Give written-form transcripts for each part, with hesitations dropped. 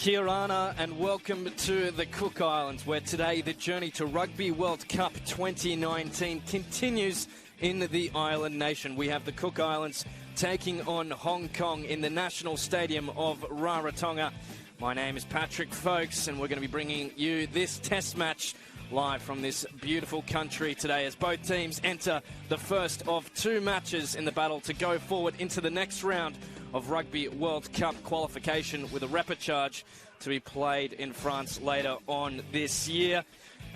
Kia ora and welcome to the Cook Islands, where today the journey to Rugby World Cup 2019 continues in the island nation. We have the Cook Islands taking on Hong Kong in the National Stadium of Rarotonga. My name is Patrick Folks, and we're going to be bringing you this test match live from this beautiful country today as both teams enter the first of two matches in the battle to go forward into the next round of Rugby World Cup qualification, with a repechage to be played in France later on this year.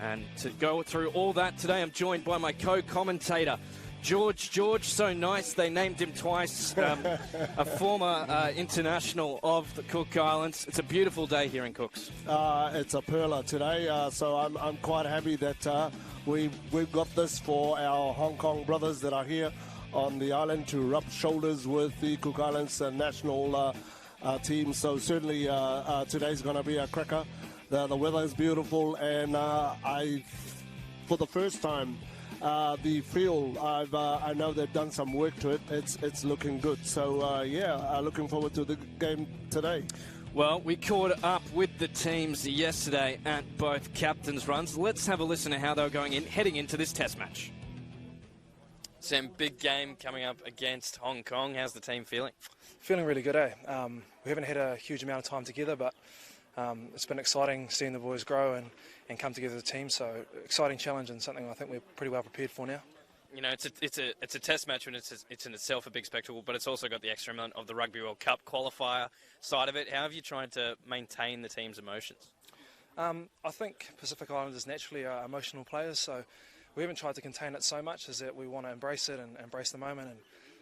And to go through all that today, I'm joined by my co-commentator, George, so nice they named him twice, a former international of the Cook Islands. It's a beautiful day here in Cooks. It's a perler today, so I'm quite happy that we've got this for our Hong Kong brothers that are here on the island to rub shoulders with the Cook Islands national team. So certainly today's going to be a cracker. The weather is beautiful, and for the first time, the field, I know they've done some work to it. It's looking good. So looking forward to the game today. Well, we caught up with the teams yesterday at both captains' runs. Let's have a listen to how they were heading into this test match. Sam, big game coming up against Hong Kong. How's the team feeling? Feeling really good, eh? We haven't had a huge amount of time together, but it's been exciting seeing the boys grow and come together as a team. So exciting challenge and something I think we're pretty well prepared for now. You know, it's a test match, and it's in itself a big spectacle, but it's also got the extra element of the Rugby World Cup qualifier side of it. How have you tried to maintain the team's emotions? I think Pacific Islanders naturally are emotional players, so we haven't tried to contain it so much as that we want to embrace it and embrace the moment. And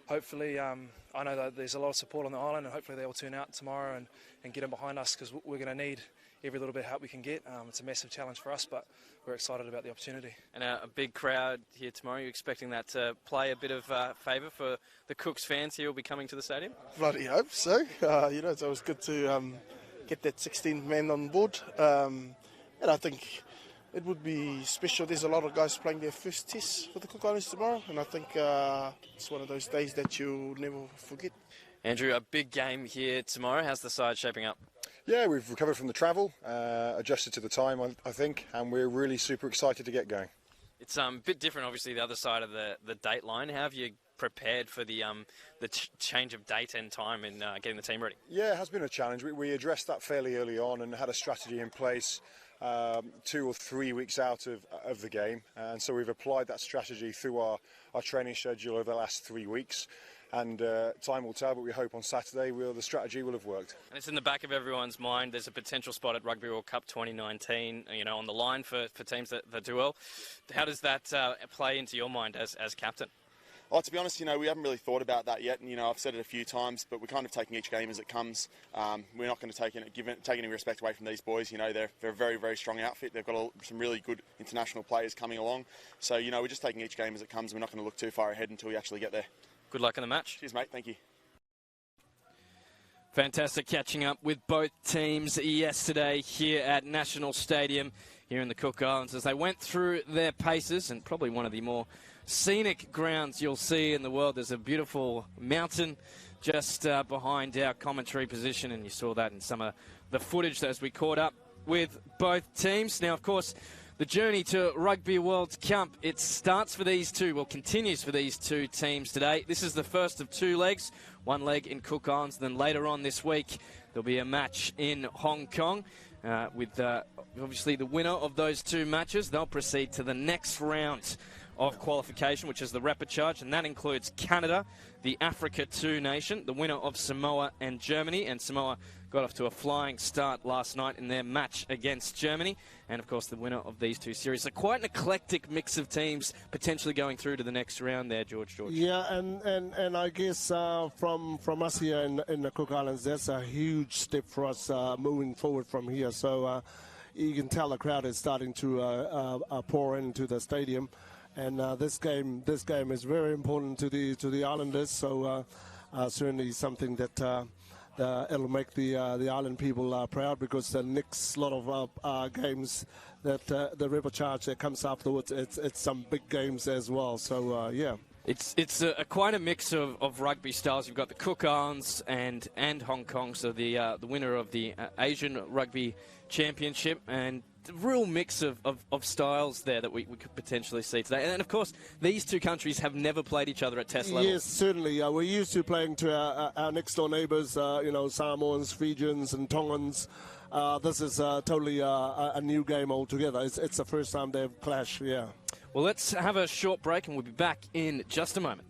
hopefully, I know that there's a lot of support on the island, and hopefully they will turn out tomorrow and get in behind us, because we're going to need every little bit of help we can get. It's a massive challenge for us, but we're excited about the opportunity. And a big crowd here tomorrow. Are you expecting that to play a bit of favour for the Cooks fans here who will be coming to the stadium? Bloody hope so. It's always good to get that 16th man on board. And I think it would be special. There's a lot of guys playing their first test for the Cook Islands tomorrow, and I think it's one of those days that you'll never forget. Andrew, a big game here tomorrow. How's the side shaping up? Yeah, we've recovered from the travel, adjusted to the time, I think, and we're really super excited to get going. It's a bit different, obviously, the other side of the date line. How have you prepared for the change of date and time in getting the team ready? Yeah, it has been a challenge. We addressed that fairly early on and had a strategy in place 2 or 3 weeks out of the game, and so we've applied that strategy through our training schedule over the last 3 weeks. And time will tell, but we hope on Saturday the strategy will have worked. And it's in the back of everyone's mind. There's a potential spot at Rugby World Cup 2019, on the line for teams that do well. How does that play into your mind as captain? Oh, to be honest, we haven't really thought about that yet, and I've said it a few times, but we're kind of taking each game as it comes. We're not going to take any respect away from these boys. They're a very, very strong outfit. They've got some really good international players coming along. So, we're just taking each game as it comes. We're not going to look too far ahead until we actually get there. Good luck in the match. Cheers, mate. Thank you. Fantastic catching up with both teams yesterday here at National Stadium here in the Cook Islands as they went through their paces, and probably one of the more scenic grounds you'll see in the world. There's a beautiful mountain just behind our commentary position, and you saw that in some of the footage as we caught up with both teams. Now, of course, the journey to Rugby World Cup, it starts for these two, continues for these two teams today. This is the first of two legs, one leg in Cook Islands, then later on this week there'll be a match in Hong Kong. With obviously the winner of those two matches, they'll proceed to the next round of qualification, which is the repechage, and that includes Canada, the Africa 2 nation, the winner of Samoa and Germany, and Samoa got off to a flying start last night in their match against Germany, and of course the winner of these two series. So quite an eclectic mix of teams potentially going through to the next round there, George. Yeah, and I guess from us here in the Cook Islands, that's a huge step for us moving forward from here. So you can tell the crowd is starting to pour into the stadium. And this game is very important to the Islanders. So certainly something that it'll make the island people proud, because the next lot of games that the repechage that comes afterwards, it's some big games as well. So yeah. It's quite a mix of rugby styles. You've got the Cook Islands and Hong Kong, so the winner of the Asian Rugby Championship, and a real mix of styles there that we could potentially see today. And of course, these two countries have never played each other at test level. Yes, certainly. We're used to playing to our next door neighbours, Samoans, Fijians and Tongans. This is totally a new game altogether. It's the first time they've clashed, yeah. Well, let's have a short break and we'll be back in just a moment.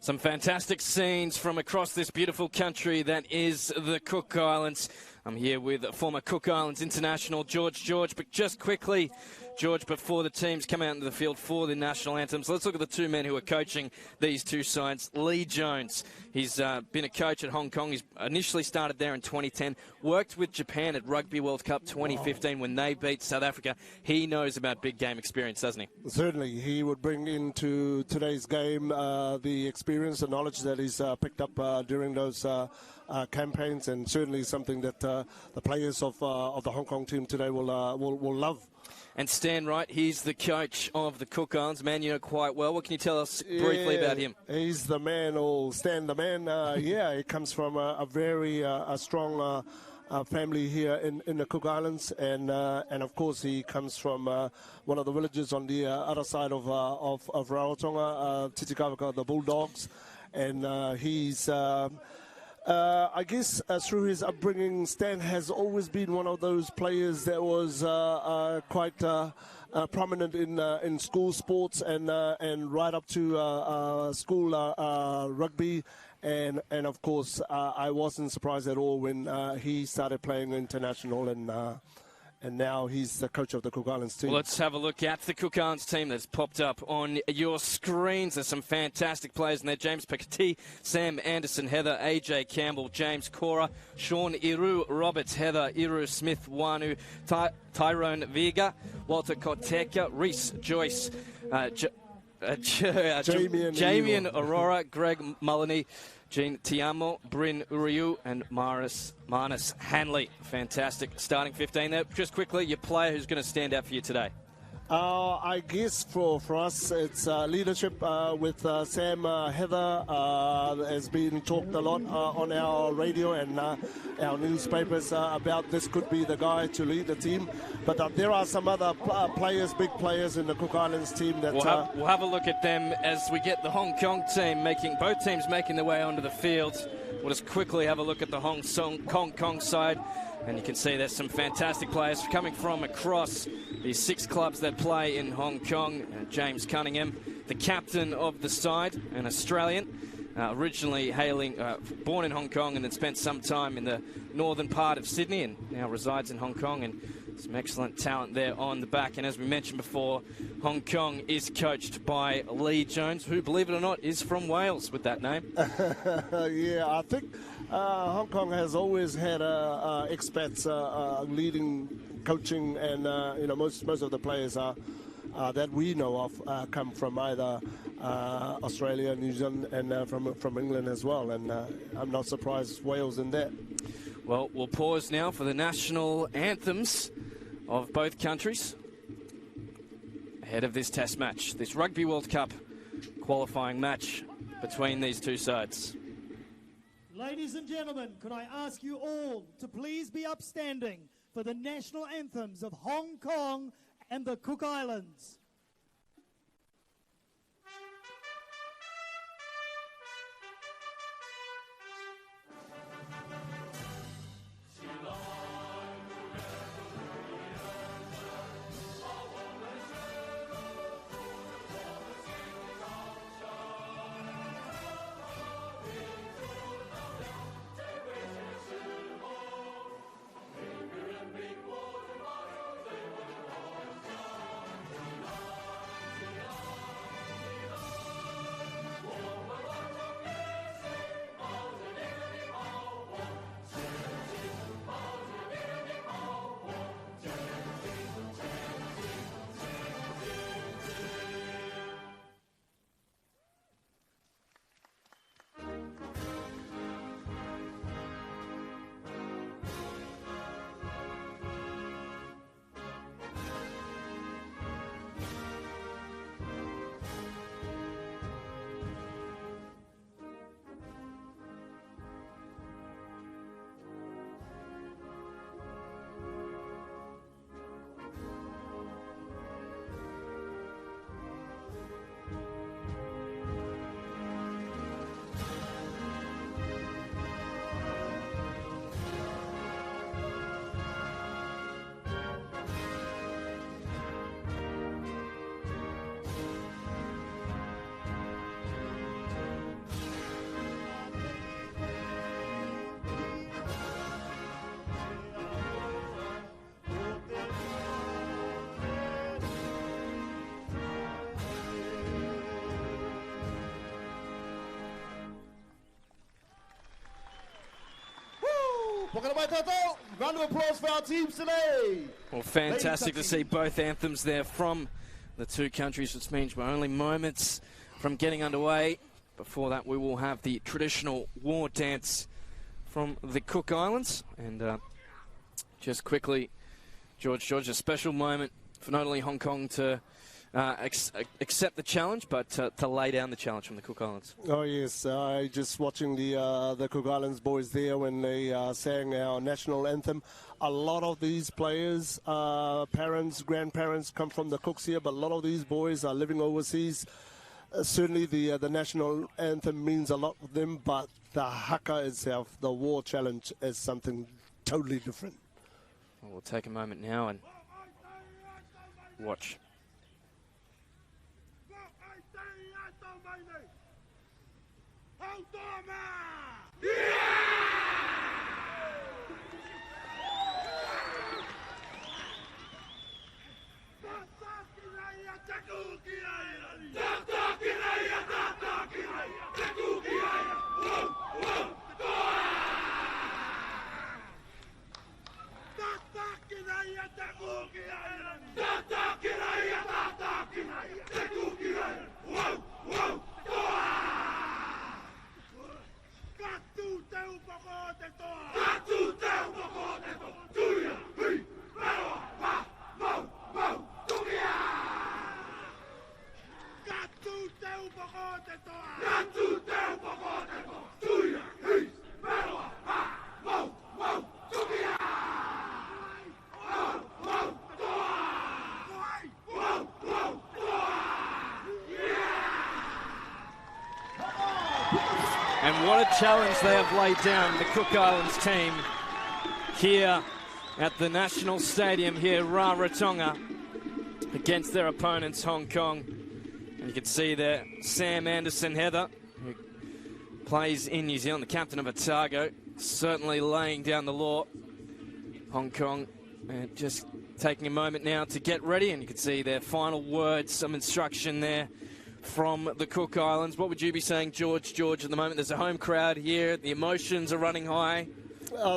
Some fantastic scenes from across this beautiful country that is the Cook Islands. I'm here with former Cook Islands international George. But just quickly, George, before the teams come out into the field for the national anthems, let's look at the two men who are coaching these two sides. Lee Jones, he's been a coach at Hong Kong. He's initially started there in 2010, worked with Japan at Rugby World Cup 2015 when they beat South Africa. He knows about big game experience, doesn't he? Certainly. He would bring into today's game the experience and knowledge that he's picked up during those campaigns, and certainly something that the players of the Hong Kong team today will love. And Stan Wright, he's the coach of the Cook Islands, man you know quite well. What can you tell us briefly about him? He's the man, or Stan the man. He comes from a very strong family here in the Cook Islands, and of course he comes from one of the villages on the other side of Rarotonga, Titikavaka, the Bulldogs, and he's. I guess through his upbringing, Stan has always been one of those players that was quite prominent in school sports and right up to school rugby. And of course, I wasn't surprised at all when he started playing international, and now he's the coach of the Cook Islands team. Well, let's have a look at the Cook Islands team that's popped up on your screens. There's some fantastic players in there. James Piketty, Sam Anderson, Heather, AJ Campbell, James Cora, Sean Iru, Roberts, Heather, Iru Smith, Wanu, Tyrone Vega, Walter Koteka, Reese Joyce, Jamie Aurora, Greg Mullany, Jean Tiamo, Bryn Uriu, and Marnus Hanley. Fantastic starting 15 there. Just quickly, your player who's going to stand out for you today. I guess for us, it's leadership with Sam. Heather has been talked a lot on our radio and our newspapers about this could be the guy to lead the team. But there are some other players, big players in the Cook Islands team that we'll have a look at them as we get the Hong Kong team both teams making their way onto the field. We'll just quickly have a look at the Hong Kong side. And you can see there's some fantastic players coming from across the 6 clubs that play in Hong Kong. James Cunningham, the captain of the side, an Australian, originally born in Hong Kong and then spent some time in the northern part of Sydney and now resides in Hong Kong. And some excellent talent there on the back. And as we mentioned before, Hong Kong is coached by Lee Jones, who, believe it or not, is from Wales with that name. Yeah, I think Hong Kong has always had expats leading, coaching, and most of the players that we know of come from either Australia, New Zealand, and from England as well. And I'm not surprised Wales in that. Well, we'll pause now for the national anthems of both countries ahead of this test match, this Rugby World Cup qualifying match between these two sides. Ladies and gentlemen, could I ask you all to please be upstanding for the national anthems of Hong Kong and the Cook Islands. Round of applause for our teams today. Well, fantastic to see both anthems there from the two countries, which means we're only moments from getting underway. Before that, we will have the traditional war dance from the Cook Islands. And just quickly, George, a special moment for not only Hong Kong to accept the challenge, but to lay down the challenge from the Cook Islands. Oh yes, just watching the Cook Islands boys there when they sang our national anthem. A lot of these players, parents, grandparents come from the Cooks here, but a lot of these boys are living overseas. Certainly the national anthem means a lot to them, but the haka itself, the war challenge, is something totally different. Well, we'll take a moment now and watch. And what a challenge they have laid down, the Cook Islands team, here at the National Stadium here, Rarotonga, against their opponents, Hong Kong. And you can see there, Sam Anderson Heather, who plays in New Zealand, the captain of Otago, certainly laying down the law. Hong Kong just taking a moment now to get ready, and you can see their final words, some instruction there from the Cook Islands. What would you be saying, George, at the moment? There's a home crowd here. The emotions are running high.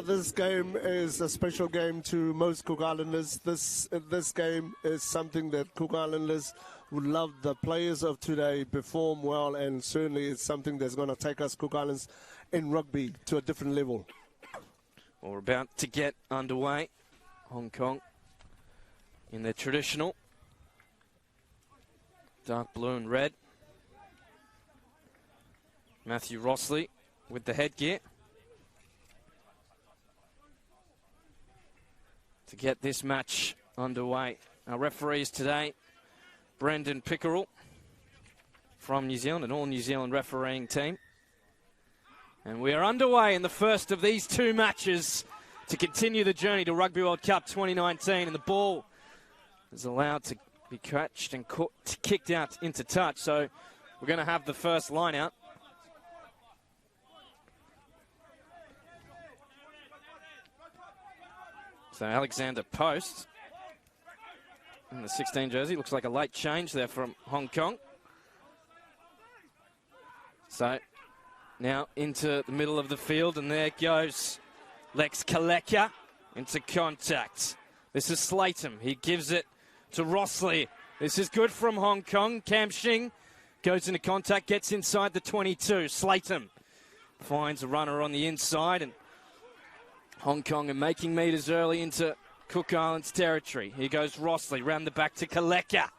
This game is a special game to most Cook Islanders. This game is something that Cook Islanders would love. The players of today perform well, and certainly it's something that's going to take us Cook Islands in rugby to a different level. Well, we're about to get underway. Hong Kong in their traditional dark blue and red. Matthew Rossley with the headgear to get this match underway. Our referees today, Brendan Pickerel from New Zealand, an all-New Zealand refereeing team. And we are underway in the first of these two matches to continue the journey to Rugby World Cup 2019. And the ball is allowed to be catched and kicked out into touch. So we're going to have the first line out. So Alexander Post in the 16 jersey. Looks like a late change there from Hong Kong. So now into the middle of the field, and there goes Lex Kaleka into contact. This is Slatham. He gives it to Rossley. This is good from Hong Kong. Kam Shing goes into contact, gets inside the 22. Slatham finds a runner on the inside, and Hong Kong are making meters early into Cook Islands territory. Here goes Rossley, round the back to Kaleka.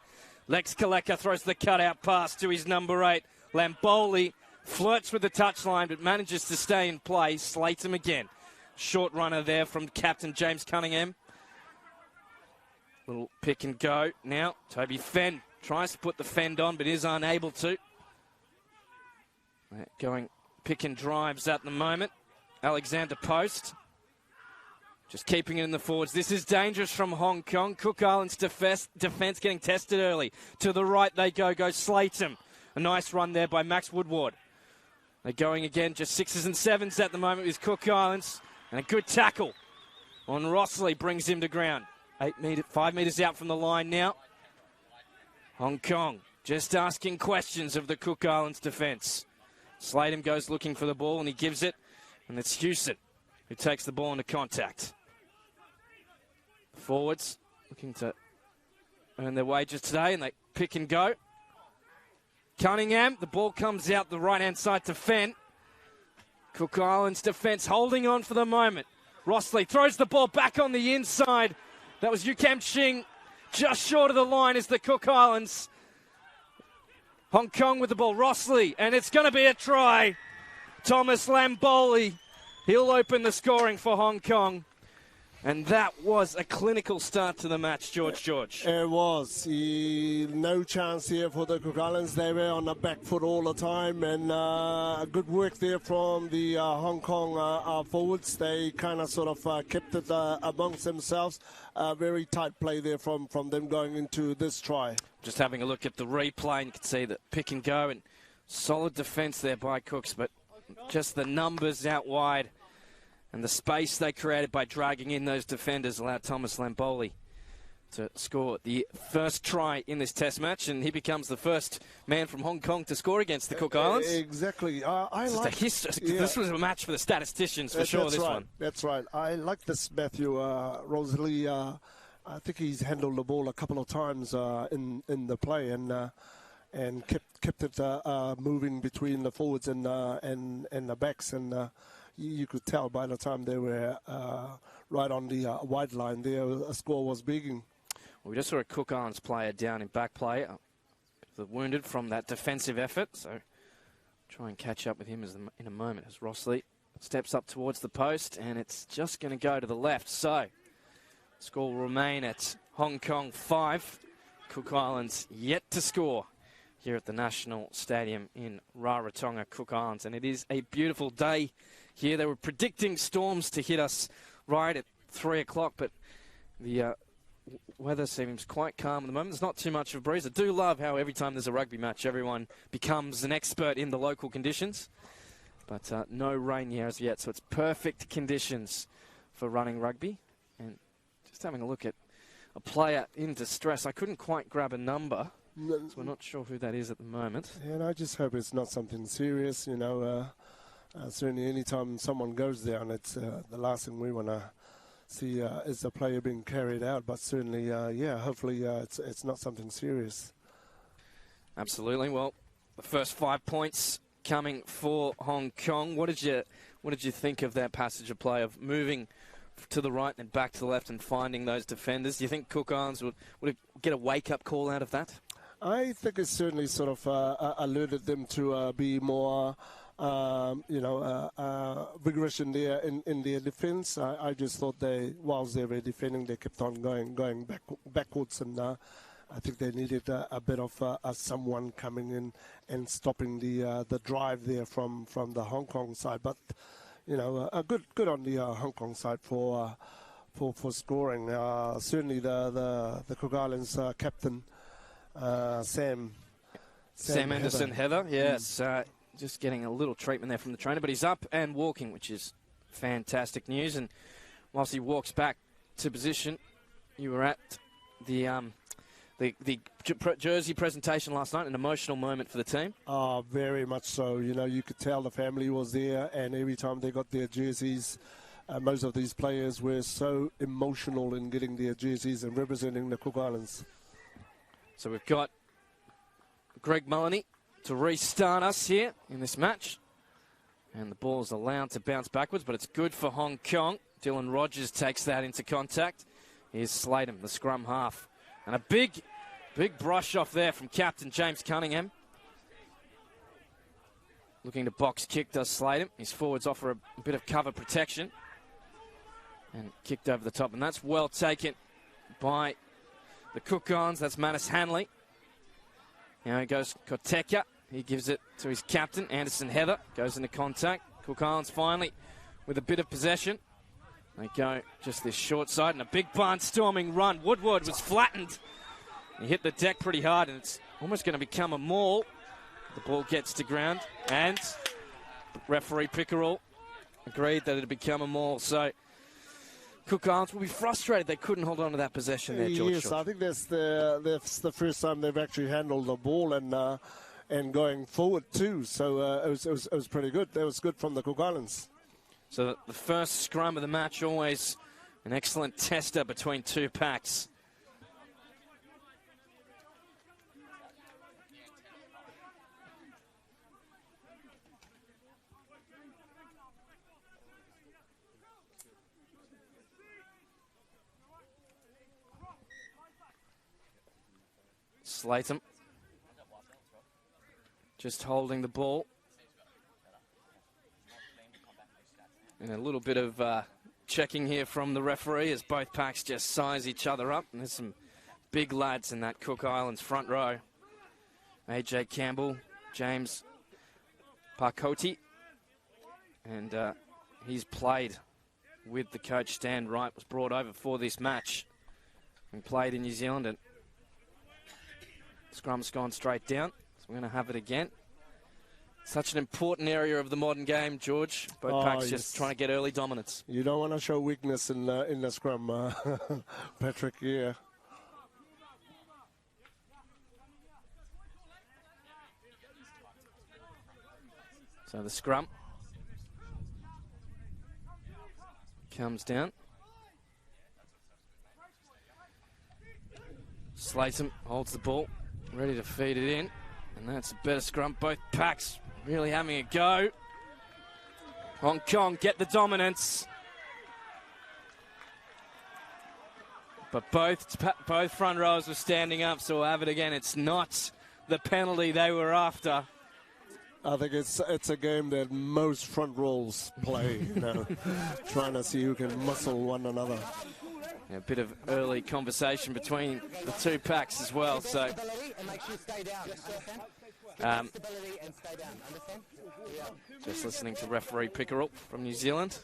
Lex Kaleka throws the cutout pass to his number 8. Lamboli flirts with the touchline, but manages to stay in play. Slatham again. Short runner there from captain James Cunningham. Little pick and go. Now, Toby Fenn tries to put the fend on, but is unable to. Going pick and drives at the moment. Alexander Post just keeping it in the forwards. This is dangerous from Hong Kong. Cook Islands defense getting tested early. To the right they go. Goes Slatham. A nice run there by Max Woodward. They're going again, just 6s and 7s at the moment with Cook Islands. And a good tackle on Rossley brings him to ground. 5 metres out from the line now. Hong Kong just asking questions of the Cook Islands defence. Slatham goes looking for the ball, and he gives it. And it's Hewson who takes the ball into contact. Forwards looking to earn their wages today, and they pick and go. Cunningham, the ball comes out the right-hand side to Fenn. Cook Islands defence holding on for the moment. Rossley throws the ball back on the inside. That was Kam Shing Just short of the line is the Cook Islands. Hong Kong with the ball. Rossley, and it's going to be a try. Thomas Lamboli, he'll open the scoring for Hong Kong. And that was a clinical start to the match, George. It was. No chance here for the Cook Islands. They were on the back foot all the time, and good work there from the Hong Kong forwards. They kind of sort of kept it amongst themselves. Very tight play there from them going into this try. Just having a look at the replay, and you can see that pick and go and solid defence there by Cooks, but just the numbers out wide. And the space they created by dragging in those defenders allowed Thomas Lamboli to score the first try in this test match, and he becomes the first man from Hong Kong to score against the Cook Islands. Exactly. This was a match for the statisticians for sure. This one. That's right. I like this Matthew Rosalie. I think he's handled the ball a couple of times in the play and kept it moving between the forwards and the backs, and you could tell by the time they were right on the wide line there, a score was beginning. Well, we just saw a Cook Islands player down in back play, wounded from that defensive effort, so try and catch up with him in a moment as Rossley steps up towards the post, and it's just going to go to the left. So score will remain at Hong Kong 5. Cook Islands yet to score here at the National Stadium in Rarotonga, Cook Islands, and it is a beautiful day here. They were predicting storms to hit us right at 3 o'clock, but the weather seems quite calm at the moment. There's not too much of a breeze. I do love how every time there's a rugby match, everyone becomes an expert in the local conditions. But no rain here as yet, so it's perfect conditions for running rugby. And just having a look at a player in distress. I couldn't quite grab a number, so we're not sure who that is at the moment. Yeah, and I just hope it's not something serious, you know. Certainly any time someone goes down, it's the last thing we want to see is the player being carried out. But certainly, hopefully it's not something serious. Absolutely. Well, the first 5 points coming for Hong Kong. What did you think of that passage of play of moving to the right and back to the left and finding those defenders? Do you think Cook Islands would get a wake-up call out of that? I think it certainly sort of alerted them to be more vigorous in their defence. I just thought whilst they were defending, they kept on going backwards, and I think they needed a bit of someone coming in and stopping the drive there from the Hong Kong side. But good on the Hong Kong side for scoring. Certainly the Cook Islands captain Sam Anderson Heather, yes. Just getting a little treatment there from the trainer, but he's up and walking, which is fantastic news. And whilst he walks back to position, you were at the jersey presentation last night, an emotional moment for the team. Oh, very much so. You could tell the family was there, and every time they got their jerseys, most of these players were so emotional in getting their jerseys and representing the Cook Islands. So we've got Greg Mullany to restart us here in this match. And the ball's allowed to bounce backwards, but it's good for Hong Kong. Dylan Rogers takes that into contact. Here's Slatem, the scrum half. And a big brush off there from captain James Cunningham. Looking to box kick does Slatem. His forwards offer a bit of cover protection. And kicked over the top. And that's well taken by the Cook Islands. That's Manus Hanley. Now he goes Koteka. He gives it to his captain, Anderson Heather. Goes into contact. Cook Islands finally with a bit of possession. They go just this short side and a big barnstorming run. Woodward was flattened. He hit the deck pretty hard and it's almost going to become a maul. The ball gets to ground and referee Pickerel agreed that it had become a maul. So Cook Islands will be frustrated they couldn't hold on to that possession there, George. Yes, I think that's the first time they've actually handled the ball and going forward too. So it was pretty good. That was good from the Cook Islands. So the first scrum of the match, always an excellent tester between two packs. Slatham just holding the ball. And a little bit of checking here from the referee as both packs just size each other up. And there's some big lads in that Cook Islands front row. AJ Campbell, James Parkoti. And he's played with the coach. Stan Wright was brought over for this match and played in New Zealand. And scrum's gone straight down. So we're going to have it again. Such an important area of the modern game, George. Both packs just trying to get early dominance. You don't want to show weakness in the scrum, Patrick. Yeah. So the scrum comes down. Slatham holds the ball, ready to feed it in. And that's a better scrum. Both packs really having a go. Hong Kong get the dominance. But both front rows were standing up, so we'll have it again. It's not the penalty they were after. I think it's a game that most front rows play, trying to see who can muscle one another. A bit of early conversation between the two packs as well. So, just listening to referee Pickerel from New Zealand.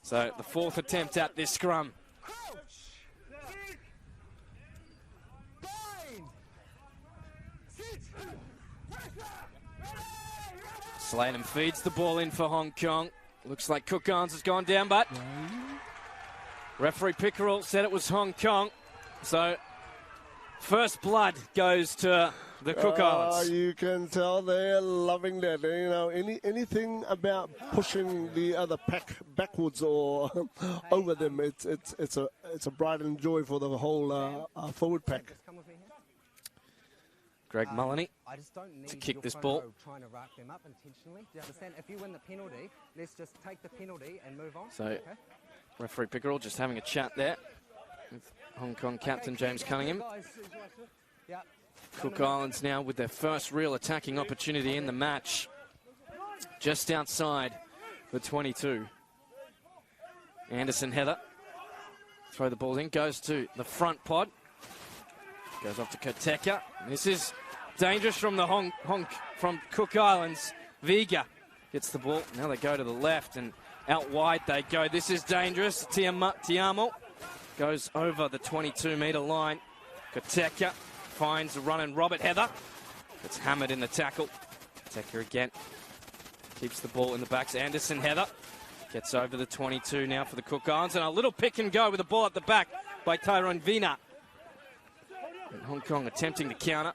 So the fourth attempt at this scrum. Slatham feeds the ball in for Hong Kong. Looks like Cook Islands has gone down, but referee Pickerel said it was Hong Kong. So first blood goes to the Cook Islands. You can tell they're loving that. Anything about pushing the other pack backwards or over them, it's a pride and joy for the whole forward pack. Greg Mullany I just don't need to kick your this front ball. row trying to rack them up intentionally. Do you understand? If you win the penalty, let's just take the penalty and move on. So, okay? referee Pickerel just having a chat there with Hong Kong captain James Cunningham. Yeah. Cook Islands now with their first real attacking opportunity in the match. Just outside the 22. Anderson Heather. Throw the ball in, goes to the front pod. Goes off to Koteka. This is dangerous from the from Cook Islands. Vega gets the ball. Now they go to the left and out wide they go. This is dangerous. Tiamo goes over the 22-metre line. Koteka finds a running Robert Heather. It's hammered in the tackle. Koteka again. Keeps the ball in the backs. Anderson Heather gets over the 22 now for the Cook Islands. And a little pick and go with the ball at the back by Tyrone Vina. And Hong Kong attempting to counter.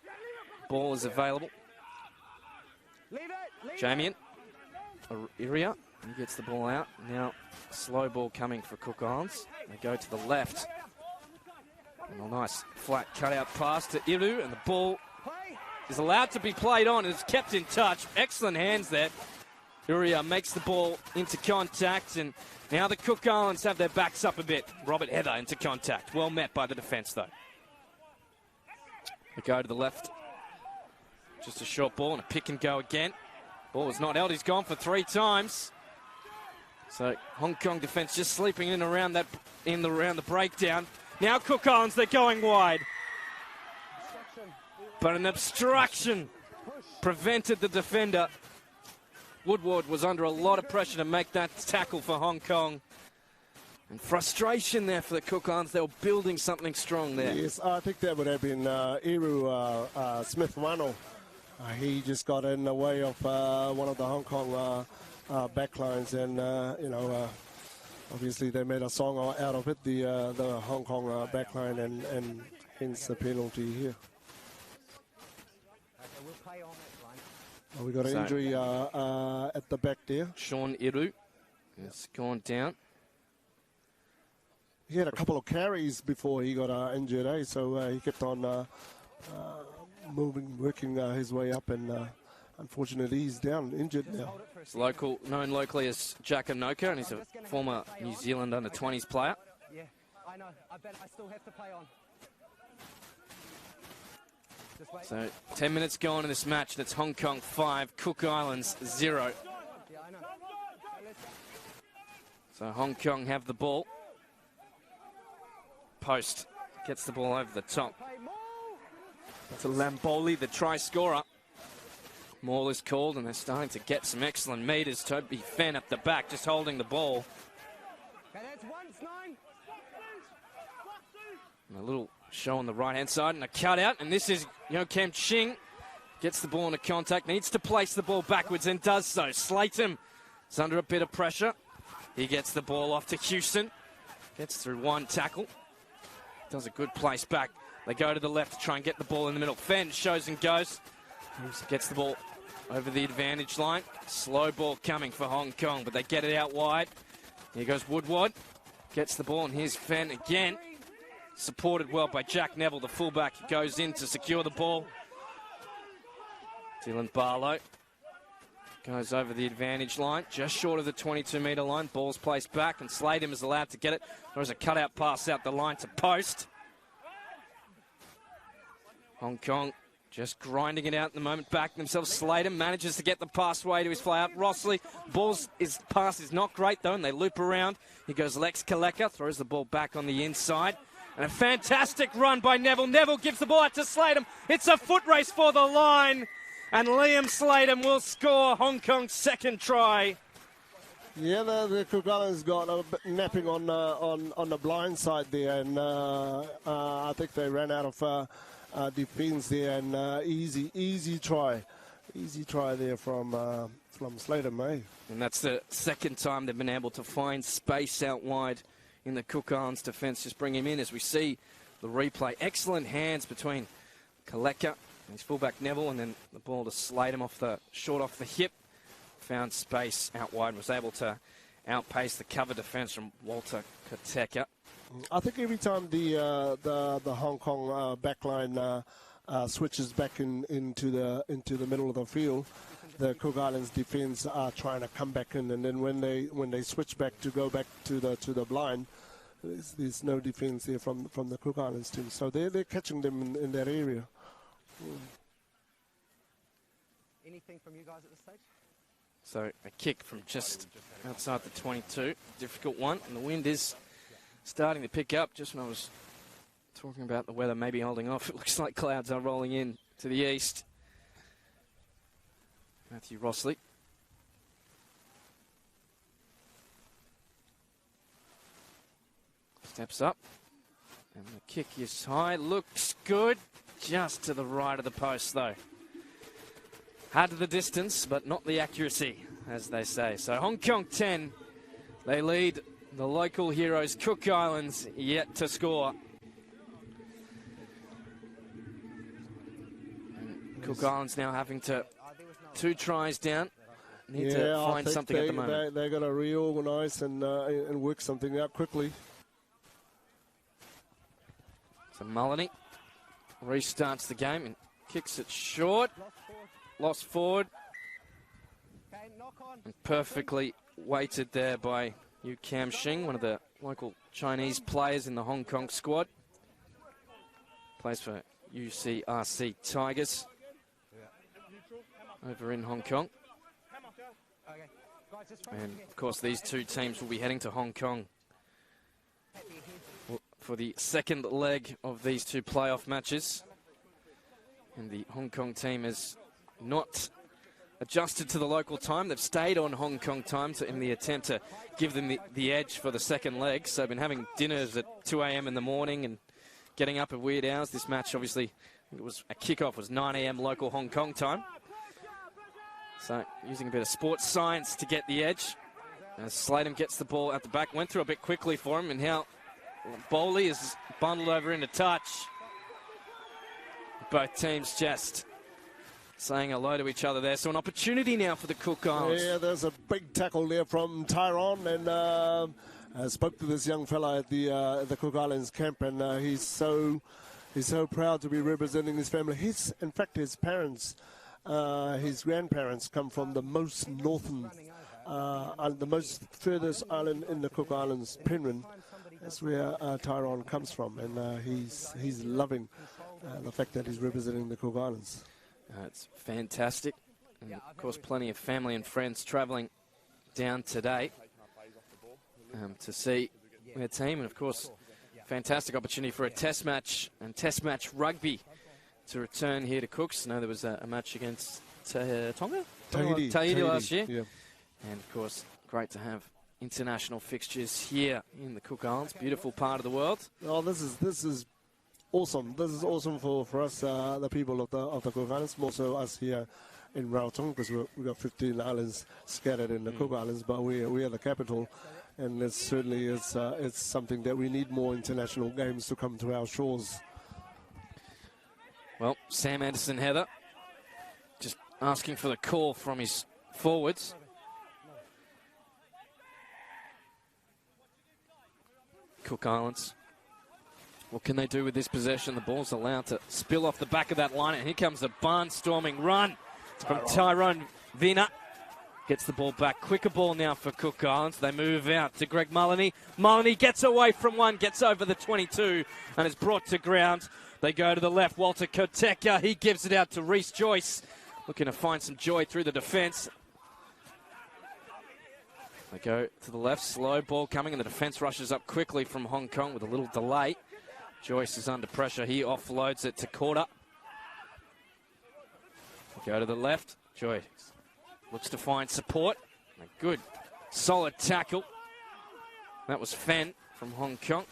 Ball is available. Jamian Iria, he gets the ball out. Now slow ball coming for Cook Islands. They go to the left. And a nice flat cutout pass to Iru, and the ball is allowed to be played on. It's kept in touch. Excellent hands there. Iria makes the ball into contact, and now the Cook Islands have their backs up a bit. Robert Heather into contact. Well met by the defence, though. They go to the left. Just a short ball and a pick and go again. Ball is not held. He's gone for 3 times. So Hong Kong defence just sleeping in around that around the breakdown. Now Cook Islands, they're going wide. But an obstruction prevented the defender. Woodward was under a lot of pressure to make that tackle for Hong Kong. And frustration there for the Cook Islands. They were building something strong there. Yes, I think that would have been Iru Smith-Wano. He just got in the way of one of the Hong Kong backlines, and obviously they made a song out of it, the Hong Kong backline, and hence the penalty here. We got an injury at the back there. Sean Iru has gone down. He had a couple of carries before he got injured, so he kept on working his way up, and unfortunately he's down, injured now. He's known locally as Jack Anoka, and he's a former New Zealand under-20s player. I know. I bet I still have to play on. Just wait. So 10 minutes gone in this match. That's Hong Kong 5, Cook Islands 0. Yeah, I know. So Hong Kong have the ball. Post gets the ball over the top. To Lamboli, the try scorer. Maul is called, and they're starting to get some excellent meters. Toby Fenn at the back, just holding the ball. Okay, that's 1-9. And a little show on the right-hand side, and a cutout. And this is Kem Ching. Gets the ball into contact, needs to place the ball backwards, and does so. Slatem is under a bit of pressure. He gets the ball off to Houston. Gets through one tackle. Does a good place back. They go to the left to try and get the ball in the middle. Fenn shows and goes. Gets the ball over the advantage line. Slow ball coming for Hong Kong, but they get it out wide. Here goes Woodward. Gets the ball, and here's Fenn again. Supported well by Jack Neville, the fullback. He goes in to secure the ball. Dylan Barlow goes over the advantage line, just short of the 22-metre line. Ball's placed back, and Slatem is allowed to get it. There's a cutout pass out the line to Post. Hong Kong just grinding it out in the moment, backing themselves. Slatem manages to get the pass away to his fly out. Rossley, his pass is not great though, and they loop around. Here goes Lex Kaleka, throws the ball back on the inside. And a fantastic run by Neville. Neville gives the ball out to Slatem. It's a foot race for the line. And Liam Slatem will score Hong Kong's second try. Yeah, the Cook Islands got a bit napping on the blind side there, and I think they ran out of defence there, and easy try there from Slatem, eh? And that's the second time they've been able to find space out wide in the Cook Islands defence. Just bring him in as we see the replay. Excellent hands between Kaleka and his fullback Neville, and then the ball to Slatem off the hip. Found space out wide and was able to outpace the cover defence from Walter Koteka. I think every time the Hong Kong backline switches back into the middle of the field, the Cook Islands defence are trying to come back in, and then when they switch back to go back to the blind, there's no defence there from the Cook Islands team. So they're catching them in that area. Anything from you guys at this stage? So a kick from just outside the 22, difficult one, and the wind is starting to pick up. Just when I was talking about the weather maybe holding off, it looks like clouds are rolling in to the east. Matthew Rossley. Steps up, and the kick is high, looks good, just to the right of the post though. Had the distance, but not the accuracy, as they say. So Hong Kong 10, they lead the local heroes, Cook Islands, yet to score. And Cook Islands now having to 2 tries down. Need to find something at the moment. They're going to reorganise and work something out quickly. So Mullany restarts the game and kicks it short. Lost forward. And perfectly weighted there by Yu Kam Shing, one of the local Chinese players in the Hong Kong squad. Plays for UCRC Tigers over in Hong Kong. And of course these two teams will be heading to Hong Kong for the second leg of these two playoff matches. And the Hong Kong team has not adjusted to the local time. They've stayed on Hong Kong time in the attempt to give them the edge for the second leg. So they've been having dinners at 2 a.m. in the morning and getting up at weird hours. This match, obviously, I think it was a kickoff, was 9 a.m. local Hong Kong time. So using a bit of sports science to get the edge. As Slatem gets the ball at the back, went through a bit quickly for him, and now Bowley is bundled over into touch. Both teams just saying hello to each other there. So an opportunity now for the Cook Islands. Yeah, there's a big tackle there from Tyrone, and I spoke to this young fella at the Cook Islands camp, and he's so proud to be representing his family. In fact, his parents, his grandparents come from the most northern, the most furthest island in the Cook Islands, Penryn. That's where Tyrone comes from, and he's loving the fact that he's representing the Cook Islands. It's fantastic. And of course, plenty of family and friends travelling down today to see their team. And of course, fantastic opportunity for a test match and test match rugby to return here to Cooks. I know there was a match against Tonga? Tahiti last year. Yeah. And of course, great to have international fixtures here in the Cook Islands. Beautiful part of the world. Oh, this is awesome. This is awesome for us, the people of the Cook Islands, more so us here in Rarotonga, because we've got 15 islands scattered in the Cook Islands, but we are the capital, and it certainly is it's something that we need more international games to come to our shores. Well, Sam Anderson-Heather just asking for the call from his forwards. Cook Islands. What can they do with this possession? The ball's allowed to spill off the back of that line, and here comes a barnstorming run from Tyrone Vina. Gets the ball back. Quicker ball now for Cook Islands. They move out to Greg Mullany. Mullany gets away from one, gets over the 22, and is brought to ground. They go to the left. Walter Koteka, he gives it out to Reece Joyce. Looking to find some joy through the defence. They go to the left. Slow ball coming, and the defence rushes up quickly from Hong Kong with a little delay. Joyce is under pressure. He offloads it to Korda. Go to the left. Joyce looks to find support. A good, solid tackle. That was Fen from Hong Kong.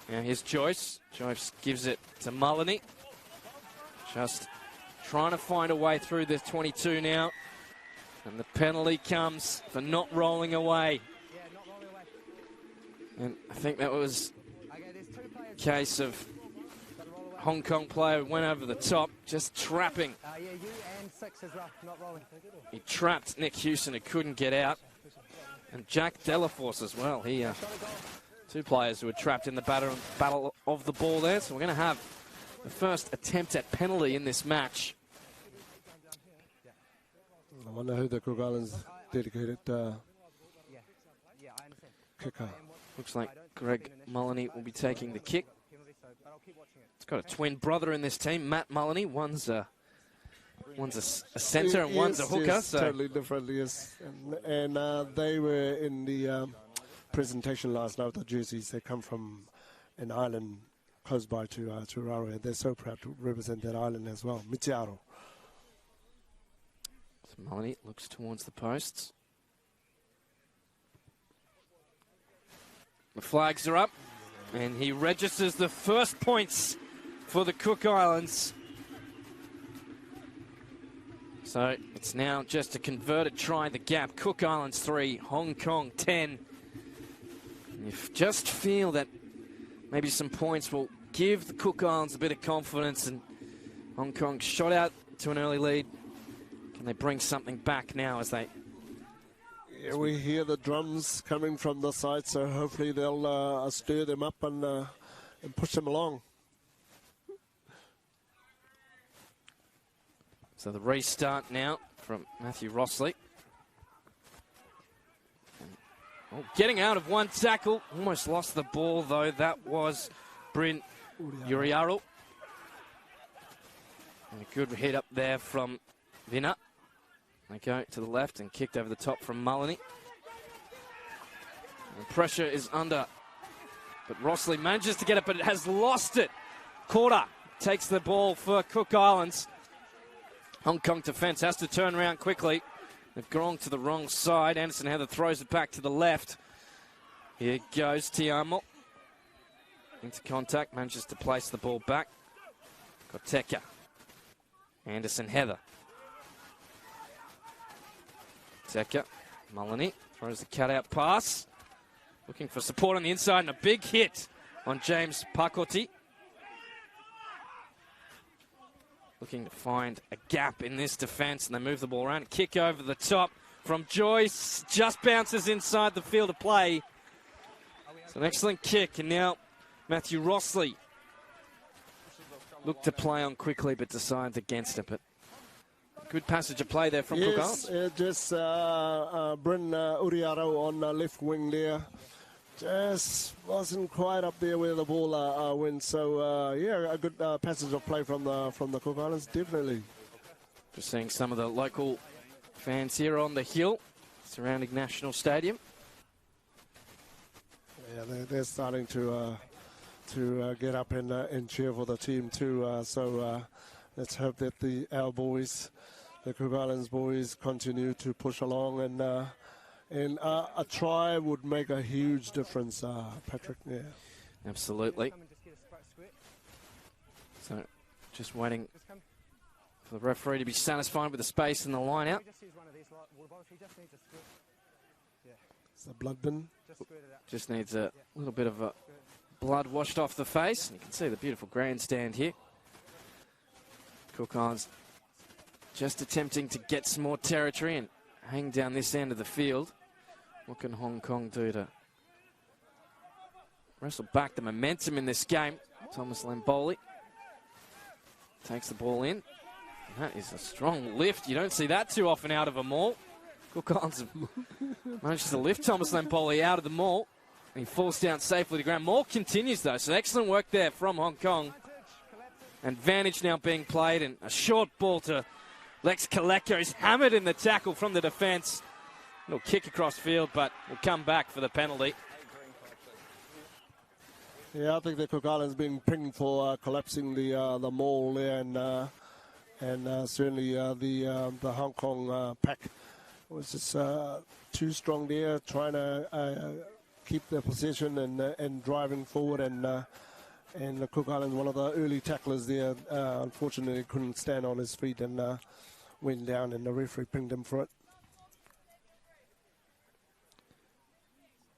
Now here's Joyce. Joyce gives it to Mullany. Just trying to find a way through the 22 now. And the penalty comes for not rolling away. And I think that was a case of Hong Kong player went over the top, just trapping. He trapped Nick Hewson, who couldn't get out. And Jack Delaforce as well. He two players who were trapped in the battle of the ball there. So we're going to have the first attempt at penalty in this match. I wonder who the Cook Islands dedicated kicker. Looks like Greg Mullany will be taking the kick. It's got a twin brother in this team, Matt Mullany. One's a centre and one's a hooker. Yes, so totally different, yes. And they were in the presentation last night, the jerseys. They come from an island close by to Rarotonga. They're so proud to represent that island as well, Mitiaro. So Mullany looks towards the posts. The flags are up, and he registers the first points for the Cook Islands. So it's now just a converted try the gap. Cook Islands 3, Hong Kong 10. And you just feel that maybe some points will give the Cook Islands a bit of confidence, and Hong Kong shot out to an early lead. Can they bring something back now as they... Yeah, we hear the drums coming from the side, so hopefully they'll stir them up and push them along. So the restart now from Matthew Rossley. And, getting out of one tackle. Almost lost the ball, though. That was Bryn Uriaro. And a good hit up there from Vina. They go to the left and kicked over the top from Mullany. And pressure is under. But Rossley manages to get it, but it has lost it. Korda takes the ball for Cook Islands. Hong Kong defence has to turn around quickly. They've gone to the wrong side. Anderson-Heather throws it back to the left. Here goes Tiamo. Into contact, manages to place the ball back. Koteka. Anderson-Heather. Teka. Mullany throws the cutout pass. Looking for support on the inside, and a big hit on James Pakoti. Looking to find a gap in this defence, and they move the ball around. Kick over the top from Joyce. Just bounces inside the field of play. It's an excellent kick, and now Matthew Rossley looked to play on quickly, but decides against it. But good passage of play there from Cook Islands. Yes, just Bryn Uriaro on left wing there. just wasn't quite up there where the ball went. So yeah, a good passage of play from the Cook Islands, definitely. Just seeing some of the local fans here on the hill surrounding National Stadium. Yeah, they're starting to get up and cheer for the team too. So let's hope that our boys, the Cook Islands boys, continue to push along, and a try would make a huge difference, Patrick. Yeah, absolutely. So just waiting for the referee to be satisfied with the space in the line out. It's a blood bin. Just needs a little bit of blood washed off the face. You can see the beautiful grandstand here. Cook Islands just attempting to get some more territory and hang down this end of the field. What can Hong Kong do to wrestle back the momentum in this game? Thomas Lamboli takes the ball in. That is a strong lift. You don't see that too often out of a maul. Cook Islands manages to lift Thomas Lamboli out of the maul. He falls down safely to ground. Maul continues though, so excellent work there from Hong Kong. Advantage now being played, and a short ball to Lex Kaleka, who's hammered in the tackle from the defence. Little kick across field, but will come back for the penalty. Yeah, I think the Cook Islands being pinged for collapsing the maul there, and certainly the Hong Kong pack was just too strong there, trying to keep their possession and driving forward, and the Cook Islands, one of the early tacklers there, unfortunately couldn't stand on his feet and went down, and the referee pinged him for it.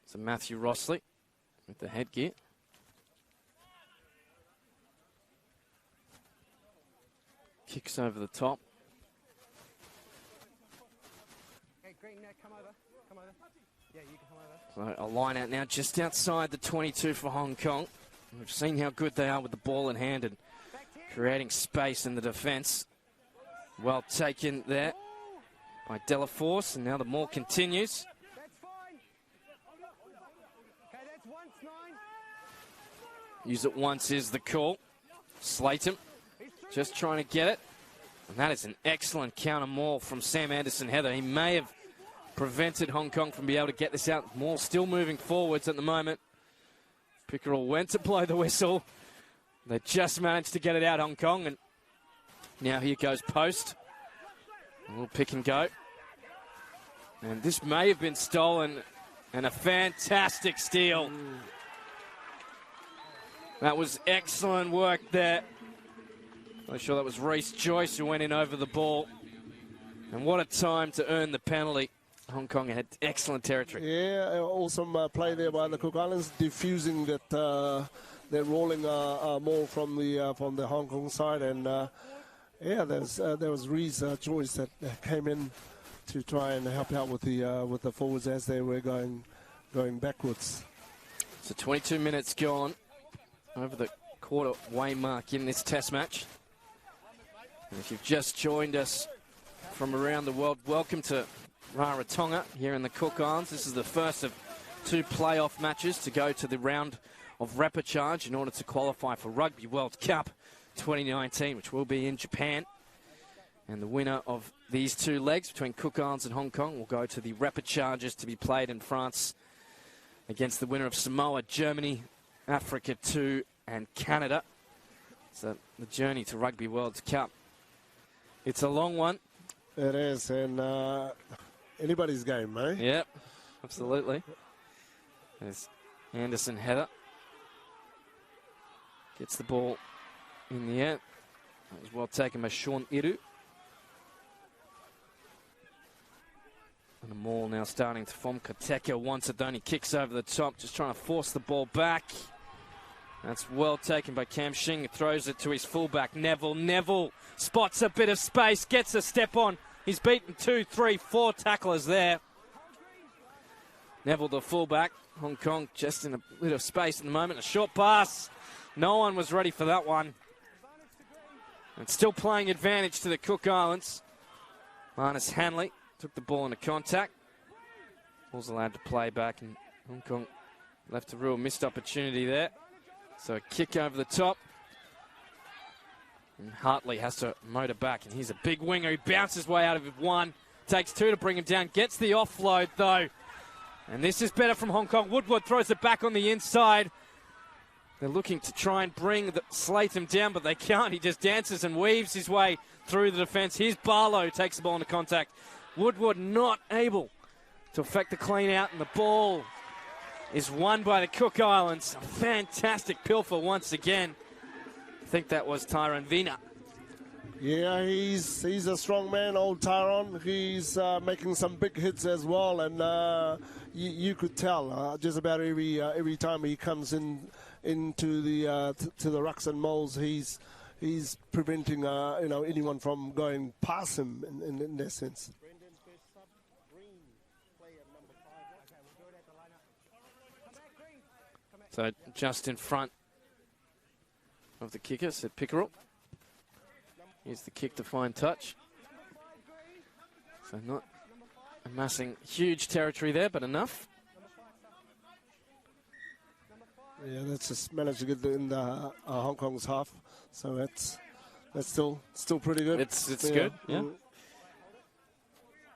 So Matthew Rossley with the headgear. Kicks over the top. Hey, Green, now come over. Come over. Yeah, you can come over. So a line out now just outside the 22 for Hong Kong. We've seen how good they are with the ball in hand and creating space in the defence. Well taken there by Delaforce, and now the maul continues. That's fine. Okay, that's once, 9. Use it once is the call. Slayton just trying to get it. And that is an excellent counter maul from Sam Anderson-Heather. He may have prevented Hong Kong from being able to get this out. Maul still moving forwards at the moment. Pickerel went to blow the whistle. They just managed to get it out, Hong Kong. And now here goes post. A little pick and go. And this may have been stolen. And a fantastic steal. That was excellent work there. I'm sure that was Reece Joyce who went in over the ball. And what a time to earn the penalty. Hong Kong had excellent territory. Yeah, awesome play there by the Cook Islands, diffusing that rolling maul from the Hong Kong side, and yeah, there was Reece Joyce that came in to try and help out with the forwards as they were going backwards. So 22 minutes gone over the quarter way mark in this Test match. And if you've just joined us from around the world, welcome to Rarotonga here in the Cook Islands. This is the first of 2 playoff matches to go to the round of repechage in order to qualify for Rugby World Cup 2019, which will be in Japan. And the winner of these 2 legs between Cook Islands and Hong Kong will go to the repechages to be played in France against the winner of Samoa, Germany, Africa 2 and Canada. So the journey to Rugby World Cup. It's a long one. It is, and anybody's game, eh? Yep, absolutely. There's Anderson-Heather. Gets the ball in the air. That was well taken by Sean Iru. And the maul now starting to form. Koteka wants it, only kicks over the top, just trying to force the ball back. That's well taken by Cam Shing. Throws it to his fullback, Neville. Neville spots a bit of space, gets a step on. He's beaten 2, 3, 4 tacklers there. Neville, the fullback. Hong Kong just in a bit of space at the moment. A short pass. No one was ready for that one. And still playing advantage to the Cook Islands. Marnus Hanley took the ball into contact. Ball's allowed to play back, and Hong Kong Left a real missed opportunity there. So a kick over the top. And Hartley has to motor back, and he's a big winger. He bounces way out of one. Takes two to bring him down. Gets the offload, though. And this is better from Hong Kong. Woodward throws it back on the inside. They're looking to try and bring Slatham down, but they can't. He just dances and weaves his way through the defence. Here's Barlow, takes the ball into contact. Woodward not able to affect the clean out, and the ball is won by the Cook Islands. A fantastic pilfer once again. I think that was Tyrone Vina. Yeah, he's a strong man, old Tyrone. He's making some big hits as well, and you could tell just about every time he comes into the to the rucks and moles, he's preventing anyone from going past him in that sense. So just in front of the kicker, said Pickerel. Here's the kick to find touch. So not amassing huge territory there, but enough. Yeah, that's just managed to get in the Hong Kong's half. So that's still pretty good. It's good, yeah.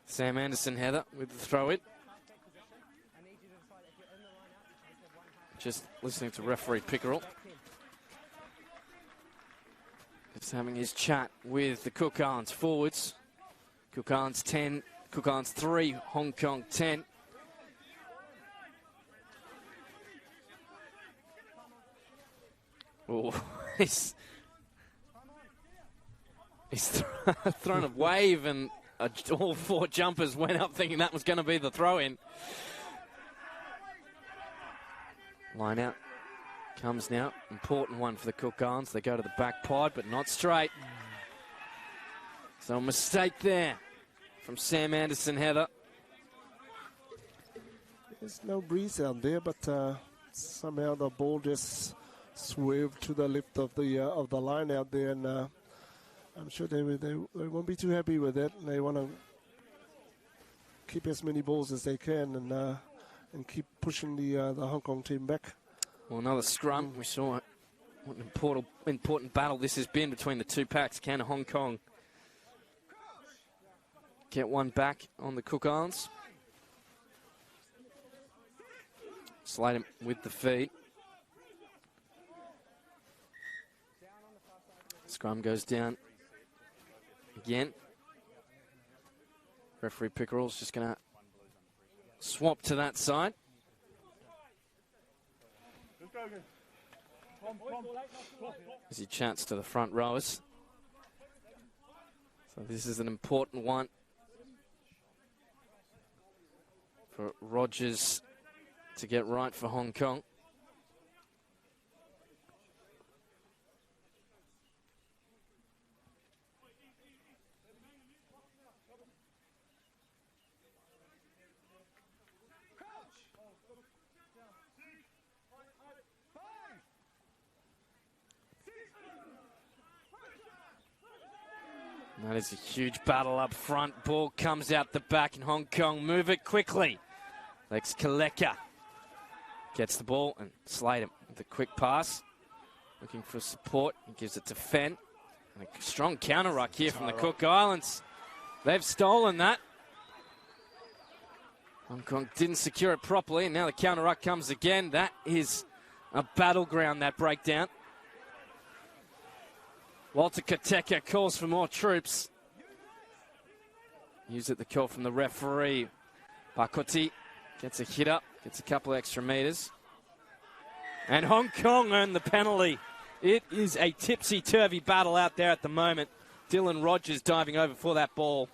Sam Anderson, Heather, with the throw-in. Just listening to referee Pickerel. Just having his chat with the Cook Islands forwards. Cook Islands 10, Cook Islands 3, Hong Kong 10. Oh, he's thrown a wave, and all four jumpers went up thinking that was going to be the throw-in. Line out comes now. Important one for the Cook Islands. They go to the back pod, but not straight. So a mistake there from Sam Anderson, Heather. There's no breeze out there, but somehow the ball just swerved to the left of the line out there, and I'm sure they won't be too happy with that. They want to keep as many balls as they can and keep pushing the Hong Kong team back. Well, another scrum. We saw what an important battle this has been between the two packs. Can Hong Kong get one back on the Cook Islands? Slide him with the feed. Scrum goes down again. Referee Pickerel's just going to swap to that side. As he chats to the front rowers. So this is an important one for Rogers to get right for Hong Kong. That is a huge battle up front. Ball comes out the back, and Hong Kong move it quickly. Lex Kaleka gets the ball, and Slater with a quick pass. Looking for support. He gives it to Fenn. And a strong counter ruck here from the Cook Islands. They've stolen that. Hong Kong didn't secure it properly, and now the counter ruck comes again. That is a battleground, that breakdown. Walter Kateka calls for more troops. Use it the call from the referee. Pakoti gets a hit up, gets a couple extra meters. And Hong Kong earn the penalty. It is a tipsy-turvy battle out there at the moment. Dylan Rogers diving over for that ball.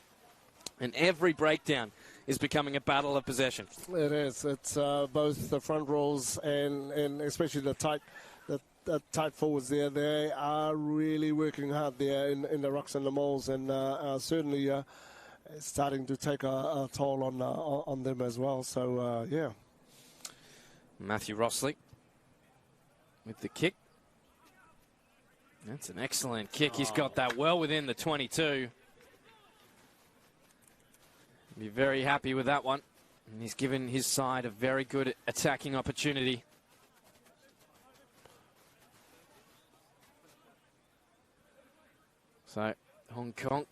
And every breakdown is becoming a battle of possession. It is. It's both the front rows and especially the tight forwards there. They are really working hard there in the rucks and the moles, and certainly starting to take a toll on them as well. So, yeah. Matthew Rossley with the kick. That's an excellent kick. He's got that well within the 22. Be very happy with that one. And he's given his side a very good attacking opportunity. So, Hong Kong,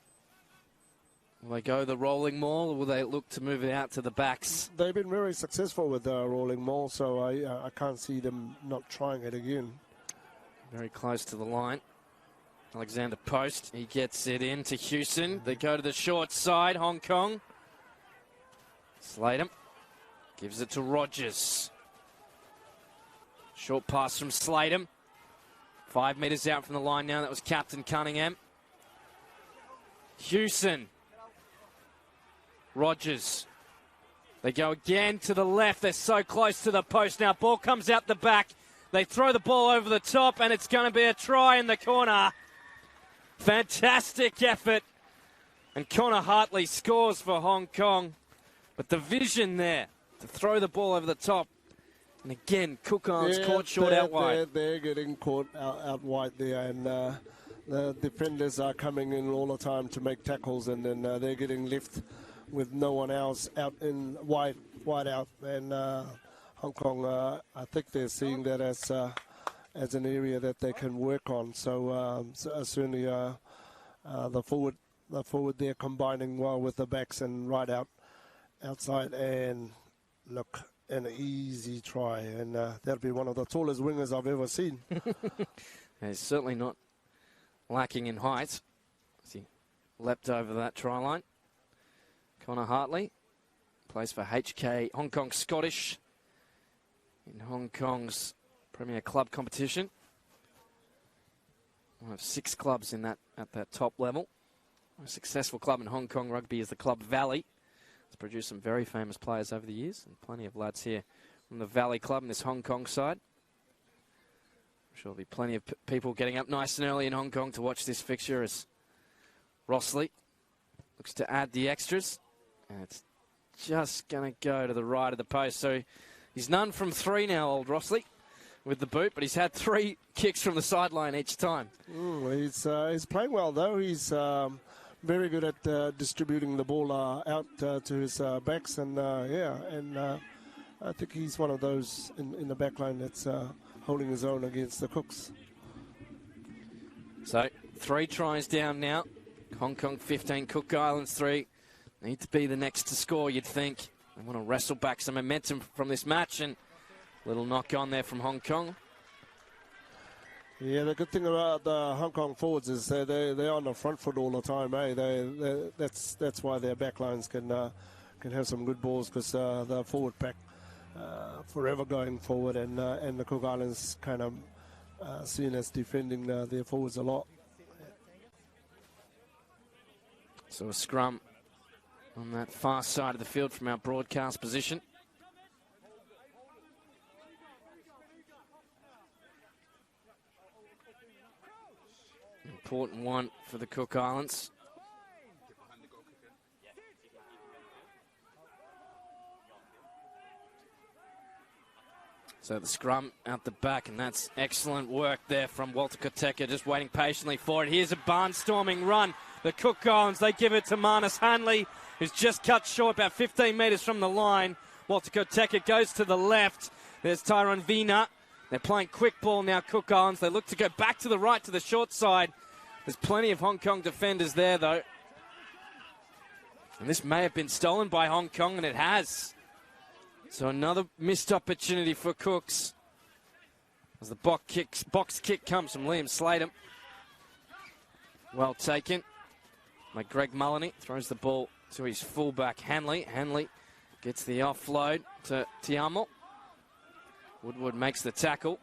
will they go the rolling maul, or will they look to move it out to the backs? They've been very successful with the rolling maul, so I can't see them not trying it again. Very close to the line. Alexander Post, he gets it in to Houston. They go to the short side, Hong Kong. Slatem gives it to Rogers. Short pass from Slatem. 5 metres out from the line now. That was Captain Cunningham. Houston. Rogers. They go again to the left. They're so close to the post now. Ball comes out the back. They throw the ball over the top, and it's going to be a try in the corner. Fantastic effort. And Connor Hartley scores for Hong Kong. But the vision there to throw the ball over the top. And again, Cook Islands caught short out wide. They're getting caught out wide there, and the defenders are coming in all the time to make tackles, and then they're getting left with no one else out in wide out. And Hong Kong, I think they're seeing that as an area that they can work on. So certainly the forward there combining well with the backs and right outside, and look, an easy try, and that'll be one of the tallest wingers I've ever seen. He's certainly not lacking in height as he leapt over that try line. Connor Hartley plays for HK Hong Kong Scottish in Hong Kong's Premier Club competition. One of 6 clubs in that at that top level. A successful club in Hong Kong rugby is the Club Valley. It's produced some very famous players over the years, and plenty of lads here from the Valley Club in this Hong Kong side. I'm sure there'll be plenty of people getting up nice and early in Hong Kong to watch this fixture as Rossley looks to add the extras. And it's just going to go to the right of the post. So he's none from 3 now, old Rossley, with the boot, but he's had 3 kicks from the sideline each time. He's playing well, though. He's very good at distributing the ball out to his backs, and I think he's one of those in the back line that's holding his own against the Cooks. So 3 tries down now. Hong Kong 15, Cook Islands 3. Need to be the next to score, you'd think. They want to wrestle back some momentum from this match, and little knock on there from Hong Kong. Yeah, the good thing about the Hong Kong forwards is they're on the front foot all the time. That's why their back lines can have some good balls, because the forward pack forever going forward, and the Cook Islands kind of seen as defending their forwards a lot. So a scrum on that far side of the field from our broadcast position. Important one for the Cook Islands. So the scrum out the back, and that's excellent work there from Walter Koteka, just waiting patiently for it. Here's a barnstorming run. The Cook Islands, they give it to Marnus Hanley, who's just cut short about 15 metres from the line. Walter Koteka goes to the left. There's Tyrone Vina. They're playing quick ball now, Cook Islands. They look to go back to the right to the short side. There's plenty of Hong Kong defenders there, though. And this may have been stolen by Hong Kong, and it has. So another missed opportunity for Cooks. As the box kick comes from Liam Slatem. Well taken by Greg Mullany. Throws the ball to his fullback, Hanley. Hanley gets the offload to Tiamo. Woodward makes the tackle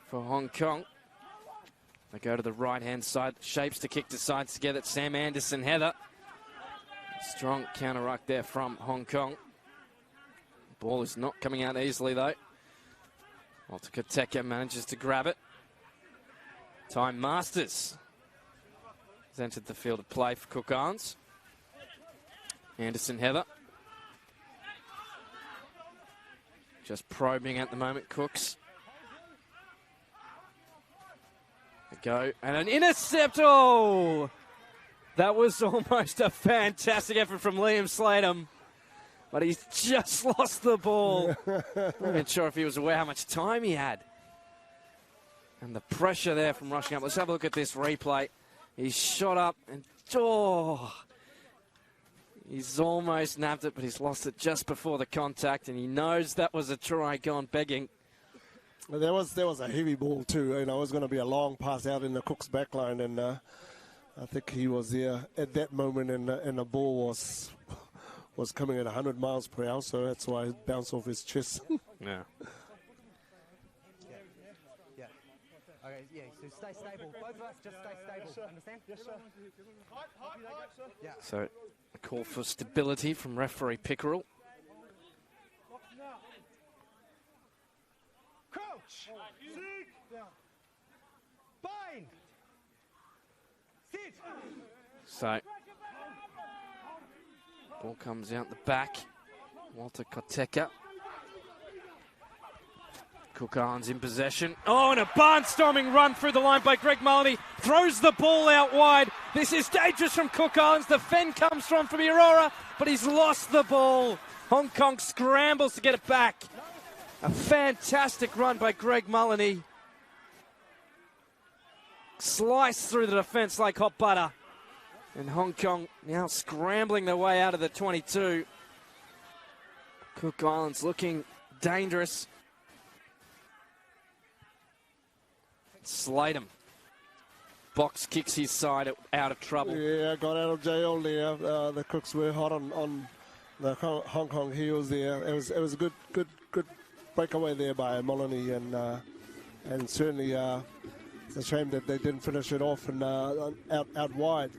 for Hong Kong. They go to the right-hand side. Shapes to kick to sides together. Sam Anderson, Heather. Strong counter-ruck there from Hong Kong. Ball is not coming out easily, though. Walter Koteka manages to grab it. Time Masters has entered the field of play for Cook Islands. Anderson, Heather. Just probing at the moment, Cooks. They go, and an intercept. Oh! That was almost a fantastic effort from Liam Slatem. but he's just lost the ball. Not even sure if he was aware how much time he had. And the pressure there from rushing up. Let's have a look at this replay. He's shot up and he's almost nabbed it, but he's lost it just before the contact, and he knows that was a try gone begging. There was a heavy ball too. You know, it was going to be a long pass out in the Cook's back line, and I think he was there at that moment, and the ball was coming at 100 miles per hour, so that's why it bounced off his chest. Yeah. Okay, yeah, so stay stable. Both of us just stay stable. Understand? Yes, sir. Yeah. So a call for stability from referee Pickerel. Crouch. Bind. Sit. So ball comes out the back. Walter Koteka. Cook Islands in possession. Oh, and a barnstorming run through the line by Greg Mullaney. Throws the ball out wide. This is dangerous from Cook Islands. The fend comes from Aurora, but he's lost the ball. Hong Kong scrambles to get it back. A fantastic run by Greg Mullaney. Sliced through the defence like hot butter. And Hong Kong now scrambling their way out of the 22. Cook Islands looking dangerous. Slatem. Box kicks his side out of trouble. Yeah, got out of jail there. The Cooks were hot on the Hong Kong heels there. It was a good breakaway there by Moloney, and certainly it's a shame that they didn't finish it off and out wide.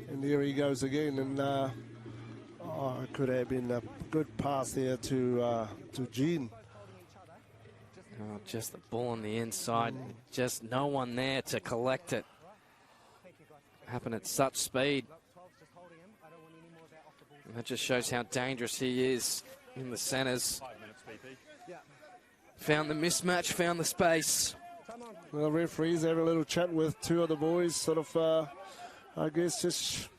And here he goes again, and it could have been a good pass there to Gene. Oh, just the ball on the inside. Just no one there to collect it. Happened at such speed. And that just shows how dangerous he is in the centres. Found the mismatch, found the space. Well, the referees had a little chat with two of the boys, sort of, I guess, just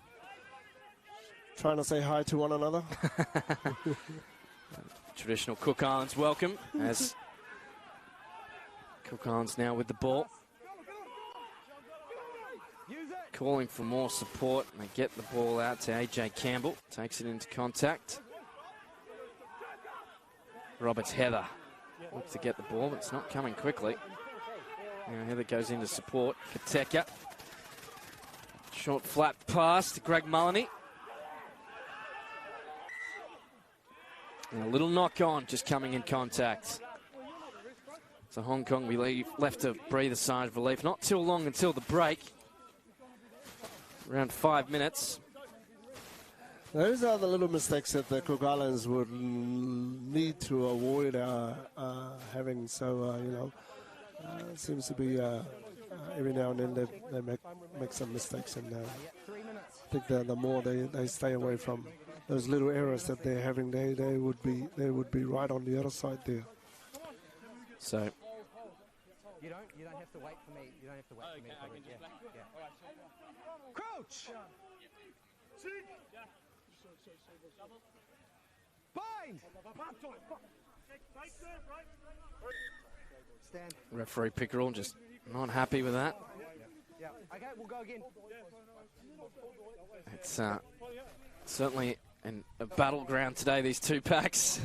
trying to say hi to one another. Traditional Cook Islands welcome as Cook Islands now with the ball. Calling for more support, and they get the ball out to AJ Campbell. Takes it into contact. Roberts Heather looks to get the ball, but it's not coming quickly. Now Heather goes into support. Koteka. Short flat pass to Greg Mullaney. And a little knock on, just coming in contact. So Hong Kong, we leave, left to breathe a sigh of relief. Not too long until the break. Around 5 minutes. Those are the little mistakes that the Cook Islands would need to avoid having. So, it seems to be every now and then they make some mistakes. And I think the more they stay away from those little errors that they're having, they would be right on the other side there. So You don't have to wait for me. You don't have to wait for me. Yeah. Crouch. Bind. Stand. referee Pickerel just not happy with that. Yeah. Okay, we'll go again. It's certainly a battleground today, these two packs.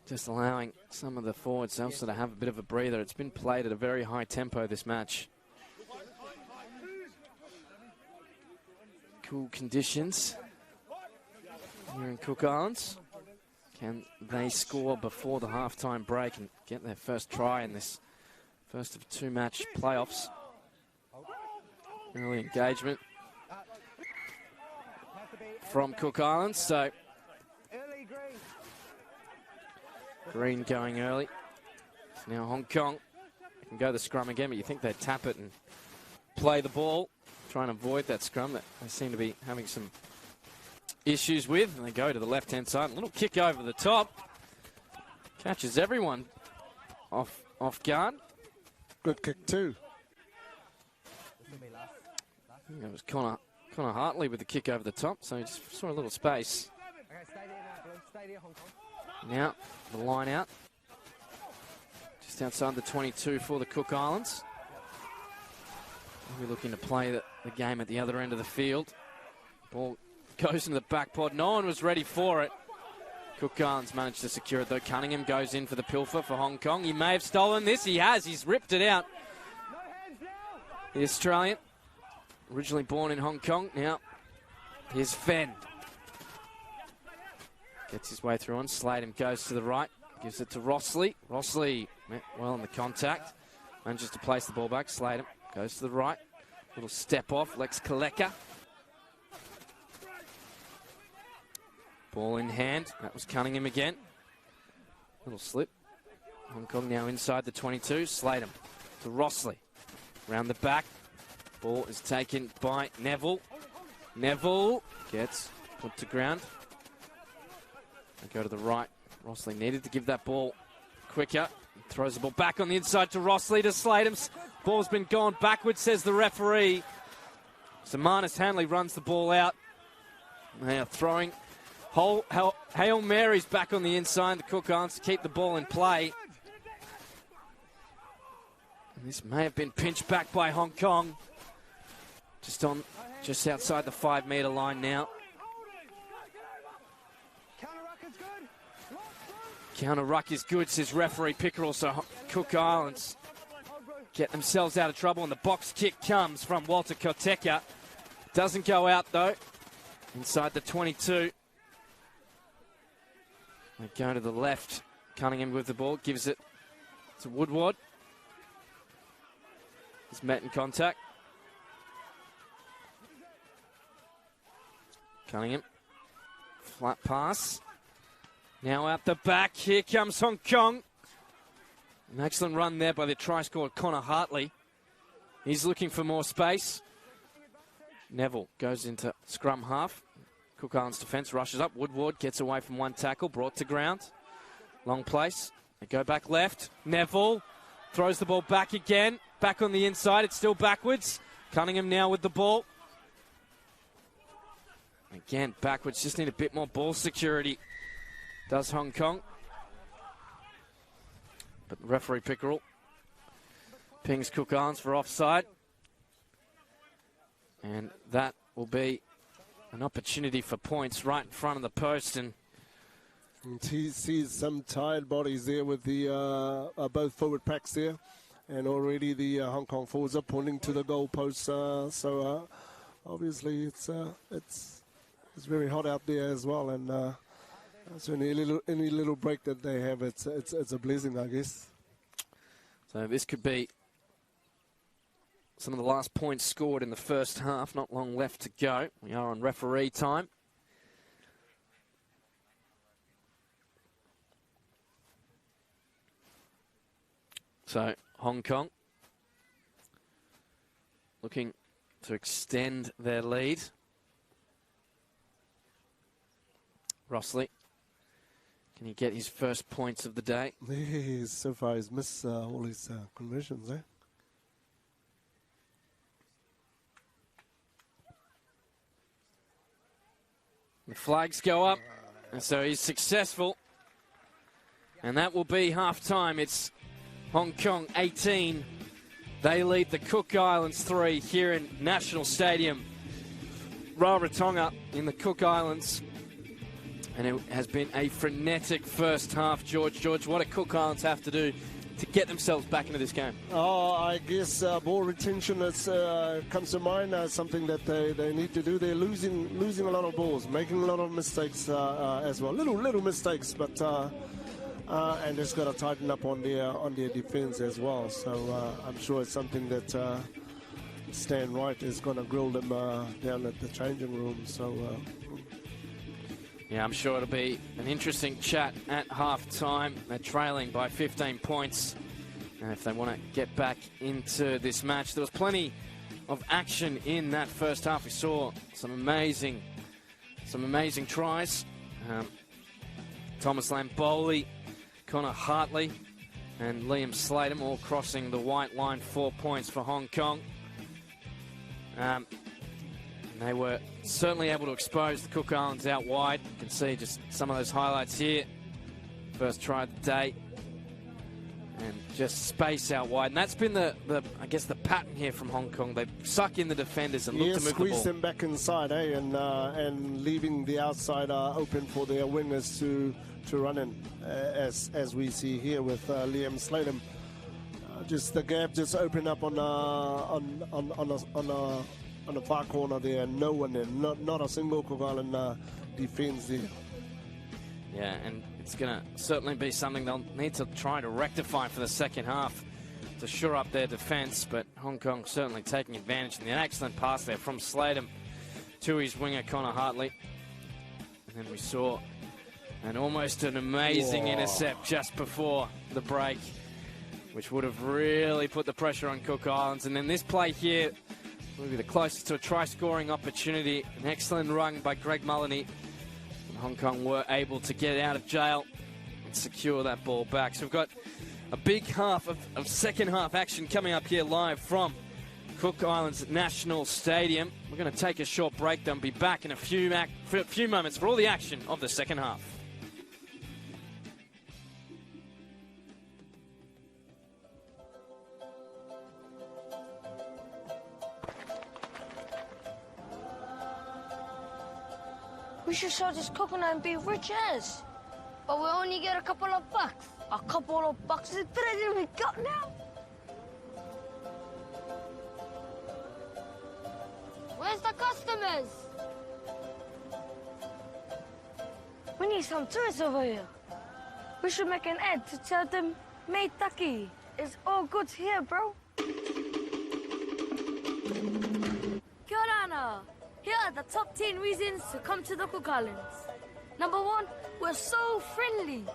Just allowing some of the forwards also to have a bit of a breather. It's been played at a very high tempo, this match. Cool conditions here in Cook Islands. Can they score before the halftime break and get their first try in this first of two-match playoffs? Early engagement from Cook Islands, so Green going early. Now Hong Kong can go the scrum again, but you think they'd tap it and play the ball, trying to avoid that scrum that they seem to be having some issues with. And they go to the left-hand side. A little kick over the top. Catches everyone off guard. Good kick too. I think it was Connor Hartley with the kick over the top, so he just saw a little space. Okay, stay there now, Blue. Stay there, Hong Kong. Now, the line out. Just outside the 22 for the Cook Islands. We're looking to play the game at the other end of the field. Ball goes into the back pod. No one was ready for it. Cook Islands managed to secure it, though. Cunningham goes in for the pilfer for Hong Kong. He may have stolen this. He has. He's ripped it out. The Australian, originally born in Hong Kong. Now, here's Fenn. Gets his way through on. Sladen goes to the right. Gives it to Rossley. Rossley met well in the contact. Manages to place the ball back. Sladen goes to the right. Little step off. Lex Kaleka. Ball in hand. That was Cunningham again. Little slip. Hong Kong now inside the 22. Sladen to Rossley. Round the back. Ball is taken by Neville. Neville gets put to ground. They go to the right. Rossley needed to give that ball quicker. Throws the ball back on the inside to Rossley to Sladen. Ball's been gone backwards, says the referee. So Marnus Hanley runs the ball out. They are throwing. Hail Mary's back on the inside. The Cook Islands to keep the ball in play. And this may have been pinched back by Hong Kong. Just outside the 5 metre line now. Counter ruck is good, says referee Pickerel. So Cook Islands get themselves out of trouble, and the box kick comes from Walter Koteka. Doesn't go out though. Inside the 22. They go to the left. Cunningham with the ball, gives it to Woodward. He's met in contact. Cunningham. Flat pass. Now out the back. Here comes Hong Kong. An excellent run there by the try scorer Connor Hartley. He's looking for more space. Neville goes into scrum half. Cook Islands defence rushes up. Woodward gets away from one tackle. Brought to ground. Long place. They go back left. Neville throws the ball back again. Back on the inside. It's still backwards. Cunningham now with the ball. Again, backwards. Just need a bit more ball security. Does Hong Kong. But referee Pickerel pings Cook Islands for offside. And that will be an opportunity for points right in front of the post. And he sees some tired bodies there with the both forward packs there. And already the Hong Kong forwards are pointing to the goal post. So obviously it's very hot out there as well. And so any little break that they have, it's a blessing, I guess. So this could be some of the last points scored in the first half. Not long left to go. We are on referee time. So Hong Kong looking to extend their lead. Rossley, can he get his first points of the day? So far he's missed all his conversions, eh? The flags go up, and so he's successful. And that will be half-time. It's Hong Kong 18. They lead the Cook Islands 3 here in National Stadium. Rarotonga in the Cook Islands. And it has been a frenetic first half, George. George, what do Cook Islands have to do to get themselves back into this game? Oh, I guess ball retention comes to mind as something that they need to do. They're losing a lot of balls, making a lot of mistakes as well. Little mistakes, but and just got to tighten up on their defense as well. So I'm sure it's something that Stan Wright is going to grill them down at the changing room. So. Yeah, I'm sure it'll be an interesting chat at half-time. They're trailing by 15 points. And if they want to get back into this match, there was plenty of action in that first half. We saw some amazing tries. Thomas Lamboli, Connor Hartley, and Liam Sladen all crossing the white line. 4 points for Hong Kong. And they were certainly able to expose the Cook Islands out wide. You can see just some of those highlights here. First try of the day. And just space out wide. And that's been I guess the pattern here from Hong Kong. They suck in the defenders and look to move the ball. Squeeze them back inside, and leaving the outside open for their wingers to run in, as we see here with Liam Slatem. Just the gap just opened up on the far corner there, and no one there, not a single Cook Island defense there. Yeah, and it's going to certainly be something they'll need to try to rectify for the second half to shore up their defence, but Hong Kong certainly taking advantage. And an excellent pass there from Slatem to his winger, Connor Hartley. And then we saw almost an amazing intercept just before the break, which would have really put the pressure on Cook Islands. And then this play here will be the closest to a try-scoring opportunity. An excellent run by Greg Mullany. And Hong Kong were able to get out of jail and secure that ball back. So we've got a big half of second half action coming up here live from Cook Islands National Stadium. We're going to take a short break, then be back in a few moments for all the action of the second half. We should sell this coconut and be rich as. But we only get a couple of bucks. A couple of bucks is better than we got now. Where's the customers? We need some tourists over here. We should make an ad to tell them, Mate Taki, it's all good here, bro. Kia ora. Here are the top 10 reasons to come to the Cook Islands. Number 1, we're so friendly.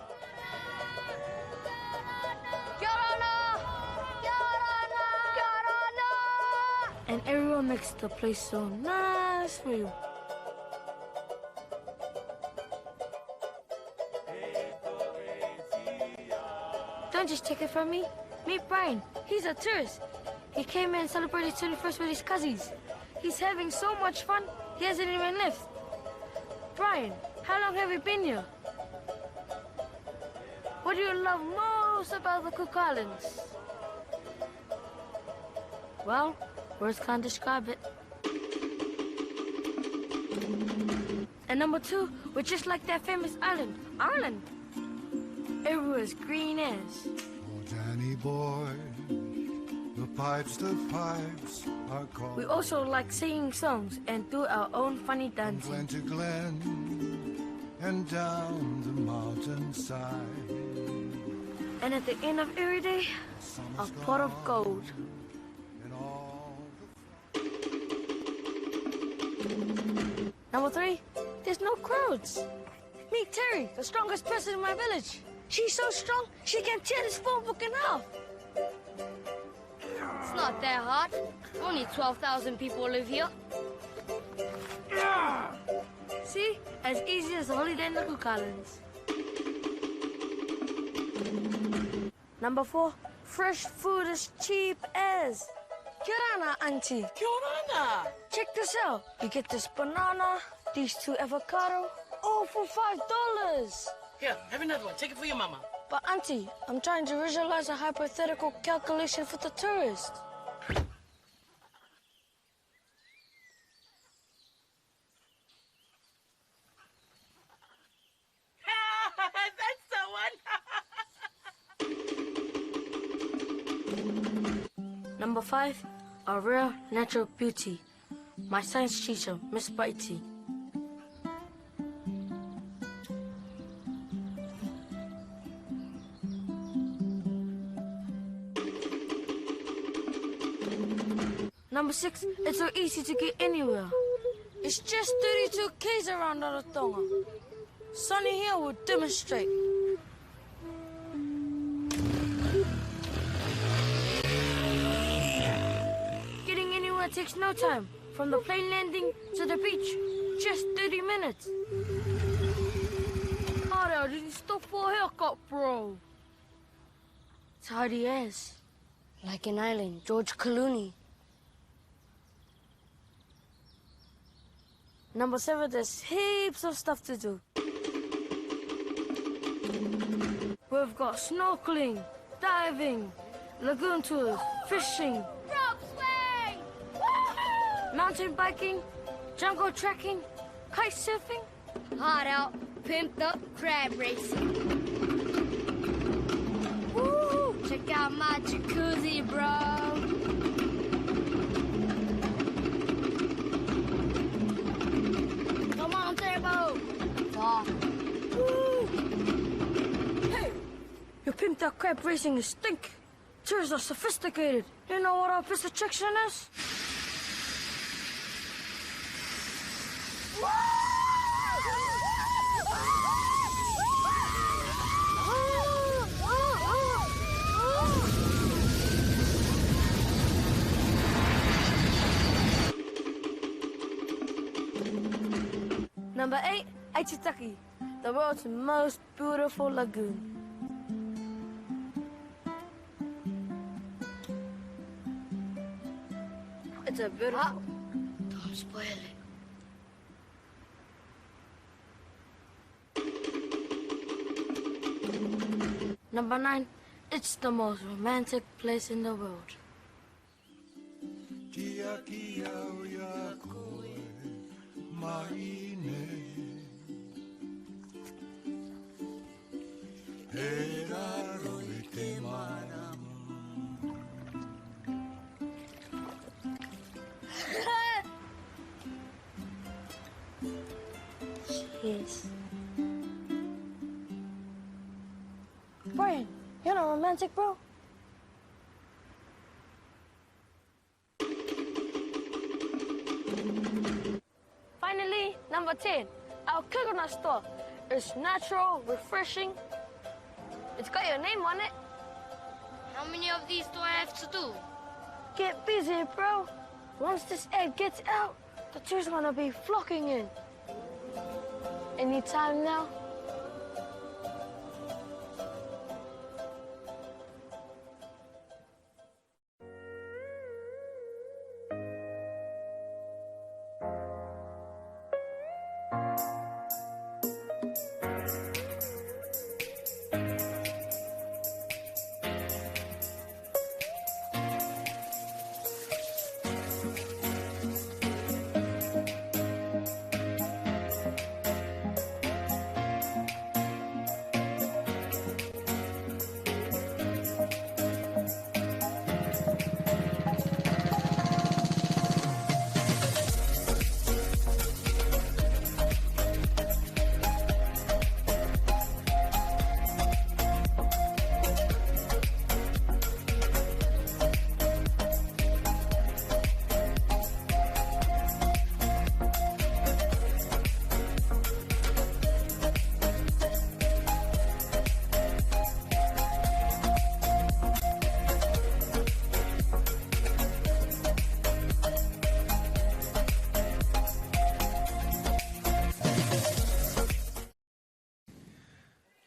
Kia ora. Kia ora. Kia ora. And everyone makes the place so nice for you. Don't just take it from me. Meet Brian. He's a tourist. He came in and celebrated his 21st with his cousins. He's having so much fun, he hasn't even left. Brian, how long have you been here? What do you love most about the Cook Islands? Well, words can't describe it. And number 2, we're just like that famous island, Ireland. Everywhere's green as. Oh, Danny boy, the pipes are called. We also like singing songs and do our own funny dancing. Glen to glen and down the mountainside. And at the end of every day, a pot of gold. Number 3, there's no crowds. Meet Terry, the strongest person in my village. She's so strong, she can tear this phone book in half. It's not that hard. Only 12,000 people live here. See? As easy as a holiday in the Cook Islands. Number 4, fresh food is cheap as. Kia ora, auntie. Kia ora. Check this out. You get this banana, these 2 avocado, all for $5. Here, have another one. Take it for your mama. But auntie, I'm trying to visualize a hypothetical calculation for the tourist. That's the one. Number 5, a rare natural beauty. My science teacher, Miss Bitey. Number 6, it's so easy to get anywhere. It's just 32 k's around Rarotonga. Sonny here will demonstrate. Getting anywhere takes no time. From the plane landing to the beach, just 30 minutes. Harder, did you stop for a haircut, bro? Tidy as. Like an island, George Clooney. Number 7, there's heaps of stuff to do. We've got snorkeling, diving, lagoon tours, fishing, Rope swing! mountain biking, jungle trekking, kite surfing. Hot out, pimped up crab racing. Woo! Check out my jacuzzi, bro. Come on, Turbo. Talk. Woo! Hey, your pimped out crab racing is stink. Tourists are sophisticated. You know what our best attraction is? Number 8, Aitutaki, the world's most beautiful lagoon. It's a beautiful... Don't spoil it. Number 9, it's the most romantic place in the world. Kia kia o ia koe, maine. He raro I te maramu. Yes. Brian, you're not romantic, bro. Finally, number 10, our coconut store. It's natural, refreshing. It's got your name on it. How many of these do I have to do? Get busy, bro. Once this egg gets out, the tourists are gonna be flocking in. Any time now?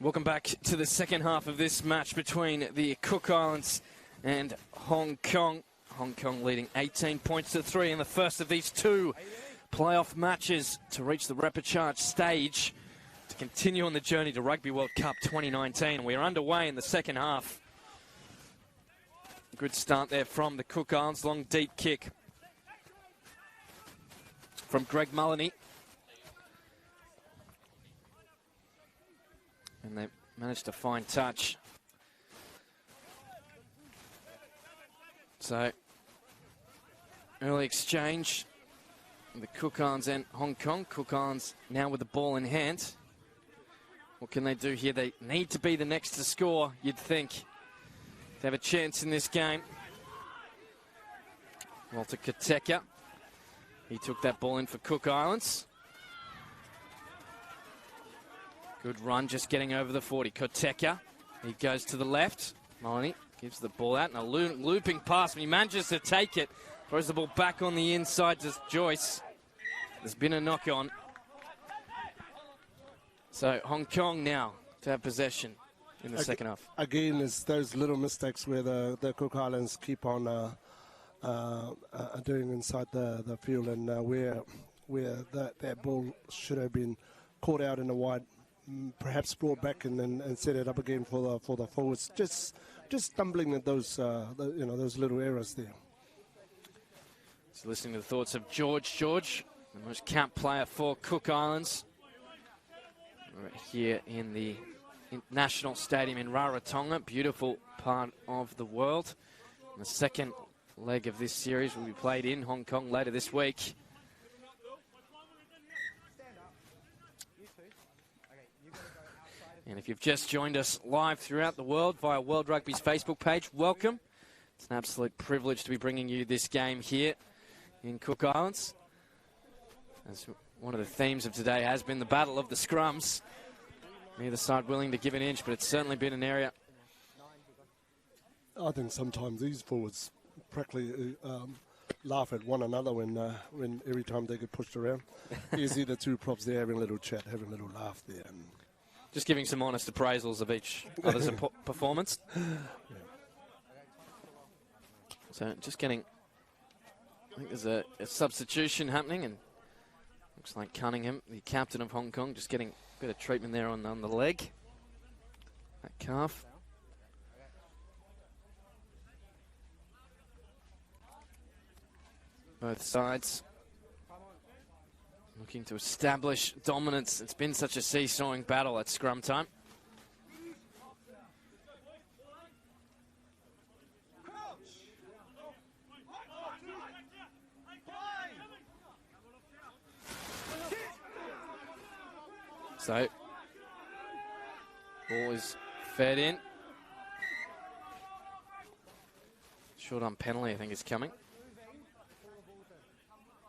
Welcome back to the second half of this match between the Cook Islands and Hong Kong. Hong Kong leading 18 points to 3 in the first of these two playoff matches to reach the repechage stage to continue on the journey to Rugby World Cup 2019. We are underway in the second half. Good start there from the Cook Islands. Long, deep kick from Greg Mullany. And they managed to find touch. So, early exchange. The Cook Islands and Hong Kong. Cook Islands now with the ball in hand. What can they do here? They need to be the next to score, you'd think. They have a chance in this game. Walter Kateka. He took that ball in for Cook Islands. Good run, just getting over the 40. Koteka, he goes to the left. Mullany gives the ball out, and a looping pass. He manages to take it. Throws the ball back on the inside to Joyce. There's been a knock on. So Hong Kong now to have possession in the second half. Again, it's those little mistakes where the Cook Islands keep on doing inside the field, and where that ball should have been caught out in the wide, perhaps brought back and set it up again for the forwards. Just stumbling at those those little errors there. So listening to the thoughts of George, the most capped player for Cook Islands. We're here in the National Stadium in Rarotonga, beautiful part of the world. And the second leg of this series will be played in Hong Kong later this week. And if you've just joined us live throughout the world via World Rugby's Facebook page, welcome. It's an absolute privilege to be bringing you this game here in Cook Islands. As one of the themes of today has been the battle of the scrums. Neither side willing to give an inch, but it's certainly been an area. I think sometimes these forwards practically laugh at one another when every time they get pushed around. You see the two props there having a little chat, having a little laugh there. And just giving some honest appraisals of each other's performance. Yeah. So just getting, I think there's a substitution happening, and looks like Cunningham, the captain of Hong Kong, just getting a bit of treatment there on the leg, that calf. Both sides looking to establish dominance. It's been such a seesawing battle at scrum time. So, ball is fed in. Short on penalty, I think, is coming.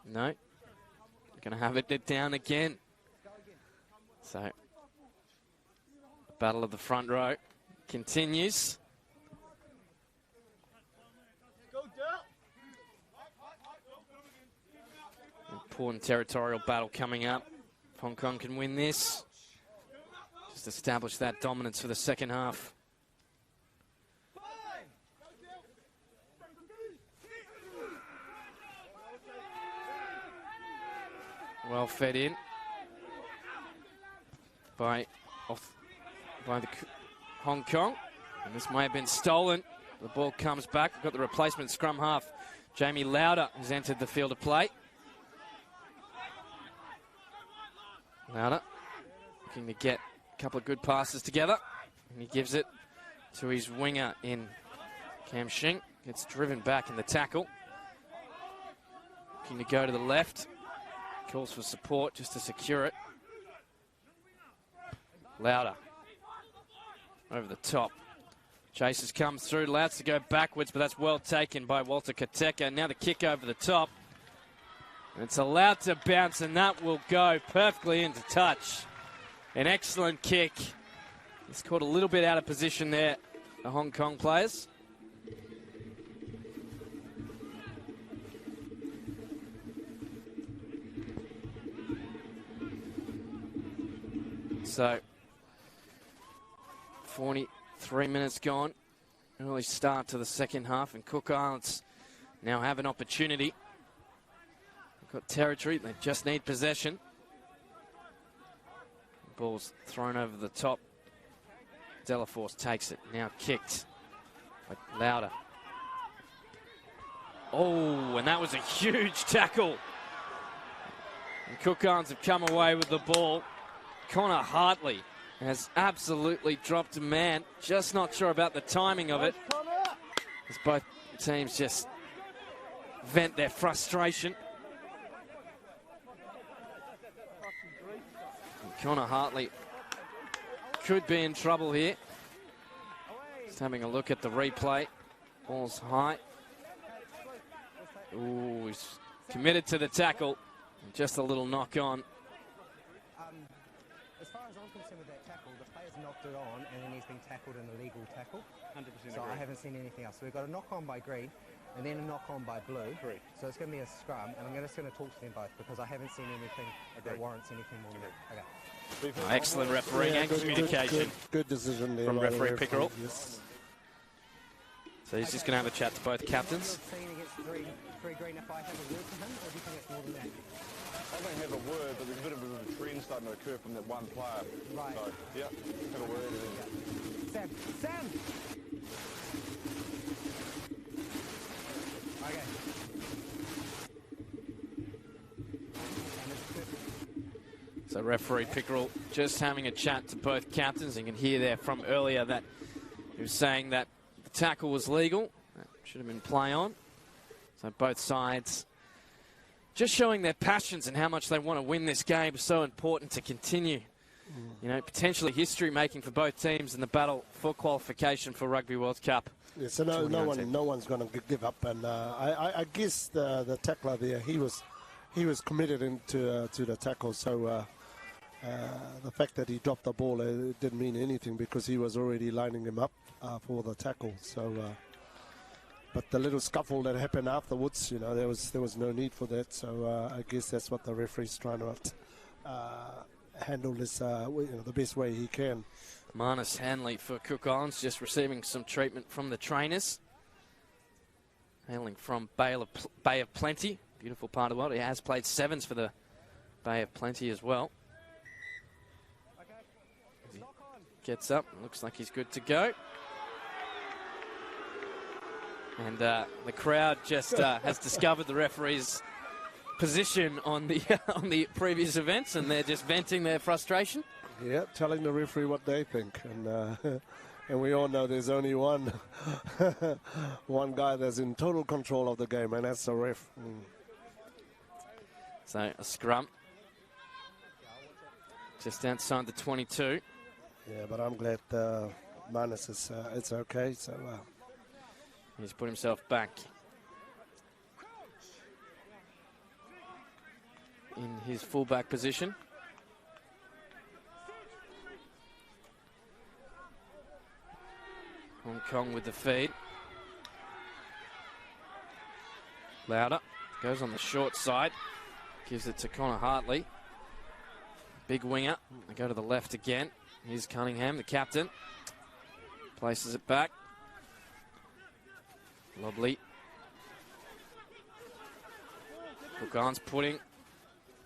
No. Going to have it down again. So, the battle of the front row continues. Important territorial battle coming up. If Hong Kong can win this, just establish that dominance for the second half. Well fed in by the Hong Kong, and this may have been stolen. The ball comes back. We've got the replacement scrum half, Jamie Lauder, has entered the field of play. Lauder looking to get a couple of good passes together, and he gives it to his winger in Cam Shing. Gets driven back in the tackle. Looking to go to the left. Calls for support just to secure it. Lauder over the top. Chasers comes through, allows to go backwards, but that's well taken by Walter Kateka. Now the kick over the top. And it's allowed to bounce, and that will go perfectly into touch. An excellent kick. It's caught a little bit out of position there, the Hong Kong players. So, 43 minutes gone. Early start to the second half, and Cook Islands now have an opportunity. They've got territory, they just need possession. Ball's thrown over the top. Delaforce takes it, now kicked by Lauder. Oh, and that was a huge tackle. And Cook Islands have come away with the ball. Connor Hartley has absolutely dropped a man. Just not sure about the timing of it, as both teams just vent their frustration. And Connor Hartley could be in trouble here. Just having a look at the replay. Ball's high. Ooh, he's committed to the tackle. Just a little knock on. As far as I'm concerned with that tackle, the player's knocked it on and then he's been tackled in a legal tackle. 100% So agree. I haven't seen anything else. So we've got a knock on by green and then a knock on by blue. Correct. So it's going to be a scrum, and I'm just going to talk to them both because I haven't seen anything that warrants anything more than that. Okay. Oh, excellent refereeing and communication. Good decision there from referee Pickerel. Yes. So he's just going to have a chat to both captains. referee Green if I have a word for him, or do you think it's more than that? I don't have a word, but there's a bit of a trend starting to occur from that one player. Right. So, yeah, have a word. Sam! Sam! Okay. So referee Pickerel just having a chat to both captains. You can hear there from earlier that he was saying that the tackle was legal. That should have been play on. So both sides just showing their passions and how much they want to win this game. So important to continue. You know, potentially history making for both teams in the battle for qualification for Rugby World Cup. Yeah, so no one's going to give up. And I guess the tackler there, he was committed into to the tackle. So the fact that he dropped the ball it didn't mean anything because he was already lining him up for the tackle. So, but the little scuffle that happened afterwards, you know, there was no need for that. So I guess that's what the referee's trying to handle this, the best way he can. Marnus Hanley for Cook Islands just receiving some treatment from the trainers. Hailing from Bay of Plenty, beautiful part of the world. He has played sevens for the Bay of Plenty as well. He gets up, looks like he's good to go. And the crowd just has discovered the referee's position on the previous events, and they're just venting their frustration. Yeah, telling the referee what they think, and we all know there's only one guy that's in total control of the game, and that's the ref. So a scrum just outside the 22. Yeah, but I'm glad Marnus is it's okay. So he's put himself back in his fullback position. Hong Kong with the feed. Lauder goes on the short side. Gives it to Connor Hartley. Big winger. They go to the left again. Here's Cunningham, the captain. Places it back. Lovely. Cook Islands putting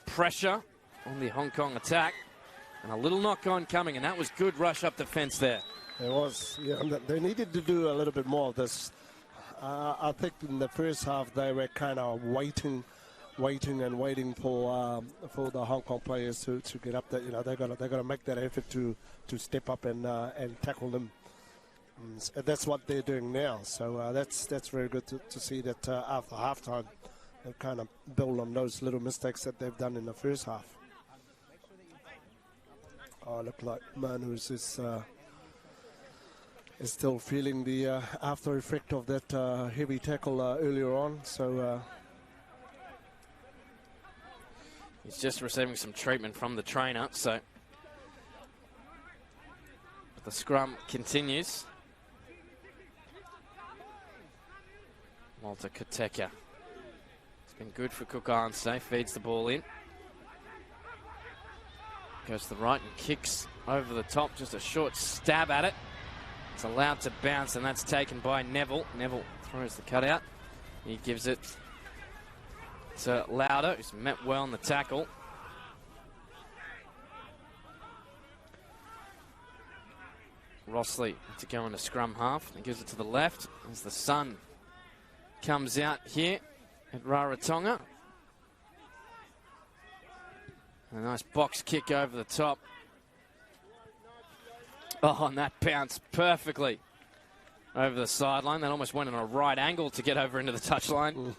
pressure on the Hong Kong attack. And a little knock-on coming, and that was good rush up the fence there. It was. Yeah, they needed to do a little bit more of this. I think in the first half they were kind of waiting for the Hong Kong players to get up there. You know, they got to make that effort to step up and tackle them. That's what they're doing now. So that's very good to see that after halftime they've kind of built on those little mistakes that they've done in the first half. Oh, look like Manus is still feeling the after effect of that heavy tackle earlier on. So he's just receiving some treatment from the trainer. So the scrum continues. Walter Koteka. It's been good for Cook Islands today. Feeds the ball in. Goes to the right and kicks over the top. Just a short stab at it. It's allowed to bounce, and that's taken by Neville. Neville throws the cutout. He gives it to Lauder, who's met well on the tackle. Rossley to go into scrum half. He gives it to the left as the sun comes out here at Rarotonga. A nice box kick over the top. Oh, and that bounced perfectly over the sideline. That almost went on a right angle to get over into the touchline.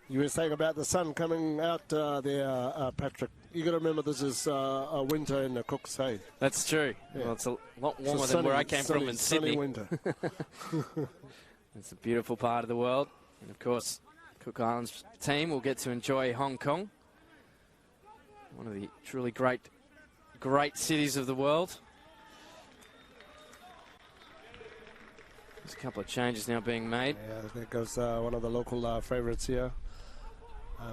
You were saying about the sun coming out there, Patrick. You got to remember this is a winter in the Cooks, hey? That's true. Yeah. Well, it's a lot warmer than where I came from in Sydney. Winter. It's a beautiful part of the world. And, of course, Cook Islands team will get to enjoy Hong Kong. One of the truly great cities of the world. There's a couple of changes now being made. Yeah, there goes one of the local favourites here,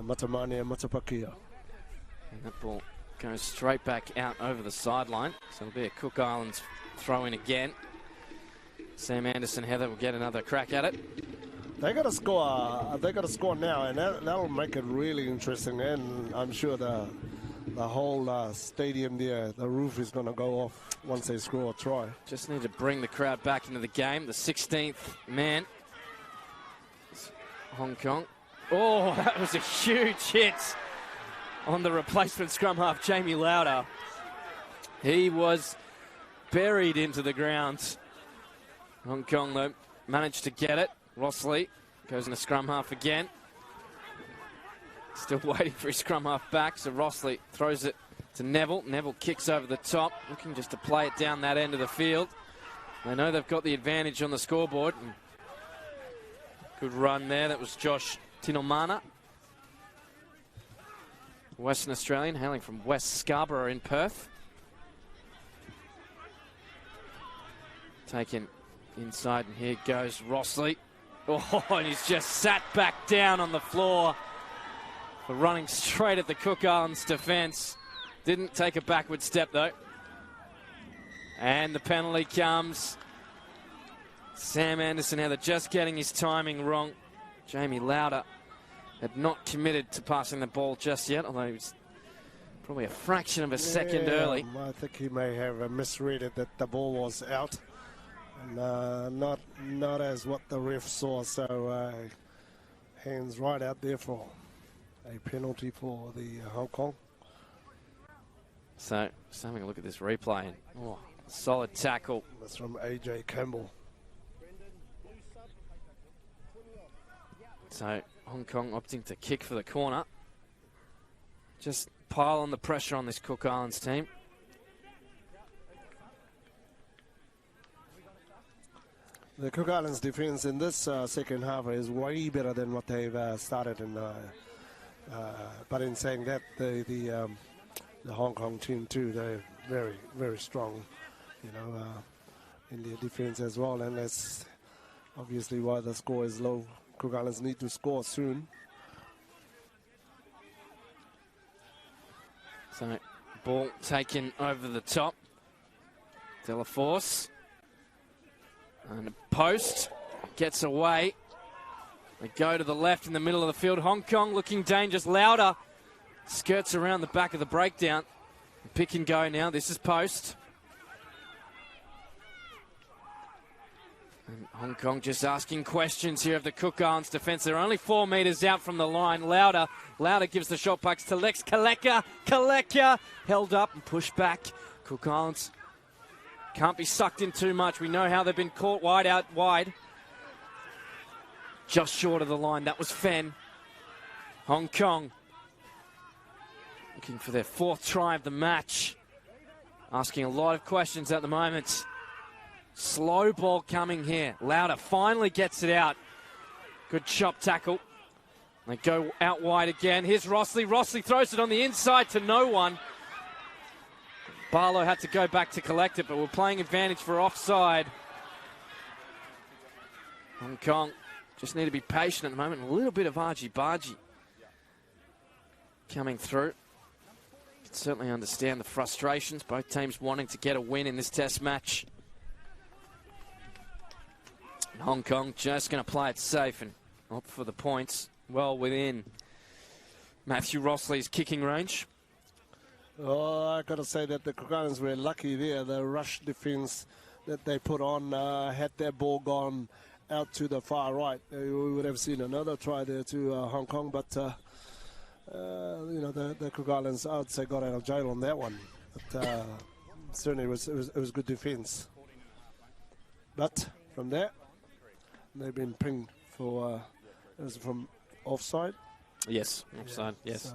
Matamani and Matapakia. And that ball goes straight back out over the sideline. So it'll be a Cook Islands throw in again. Sam Anderson, Heather will get another crack at it. They got to score. They got to score now, and that'll make it really interesting. And I'm sure the whole stadium there, the roof is going to go off once they score a try. Just need to bring the crowd back into the game. The 16th man, Hong Kong. Oh, that was a huge hit on the replacement scrum half, Jamie Lauder. He was buried into the ground. Hong Kong, though, managed to get it. Rossley goes in a scrum half again. Still waiting for his scrum half back, so Rossley throws it to Neville. Neville kicks over the top, looking just to play it down that end of the field. They know they've got the advantage on the scoreboard. Good run there. That was Josh Tinomana, Western Australian, hailing from West Scarborough in Perth. Taken inside, and here goes Rossley. Oh, and he's just sat back down on the floor for running straight at the Cook Islands defence. Didn't take a backward step, though. And the penalty comes. Sam Anderson, they're just getting his timing wrong. Jamie Lauder had not committed to passing the ball just yet, although he was probably a fraction of a second early. I think he may have misread it, that the ball was out. And not as what the ref saw, so hands right out there for a penalty for the Hong Kong. So just having a look at this replay, and solid tackle. That's from AJ Campbell. So Hong Kong opting to kick for the corner. Just pile on the pressure on this Cook Islands team. The Cook Islands defense in this second half is way better than what they've started in. But in saying that, the Hong Kong team too, they're very, very strong, you know, in their defense as well. And that's obviously why the score is low. Cook Islands need to score soon. So ball taken over the top. Delaforce. And a post gets away. They go to the left in the middle of the field. Hong Kong looking dangerous. Lauder skirts around the back of the breakdown. Pick and go now. This is post. And Hong Kong just asking questions here of the Cook Islands defence. They're only 4 metres out from the line. Lauder gives the shot pucks to Lex Kaleka. Kaleka held up and pushed back. Cook Islands can't be sucked in too much. We know how they've been caught wide. Just short of the line. That was Fen. Hong Kong looking for their 4th try of the match. Asking a lot of questions at the moment. Slow ball coming here. Lauder finally gets it out. Good chop tackle. They go out wide again. Here's Rossley. Rossley throws it on the inside to no one. Barlow had to go back to collect it, but we're playing advantage for offside. Hong Kong just need to be patient at the moment. A little bit of argy-bargy coming through. Can certainly understand the frustrations. Both teams wanting to get a win in this test match. And Hong Kong just going to play it safe and opt for the points well within Matthew Rossley's kicking range. Oh, I got to say that the Cook Islands were lucky there. The rush defense that they put on had their ball gone out to the far right. We would have seen another try there to Hong Kong, but you know, the Cook Islands, I would say, got out of jail on that one. But certainly it was good defense. But from there, they've been pinged for it was from offside. Yes, offside. Yeah, yes. So,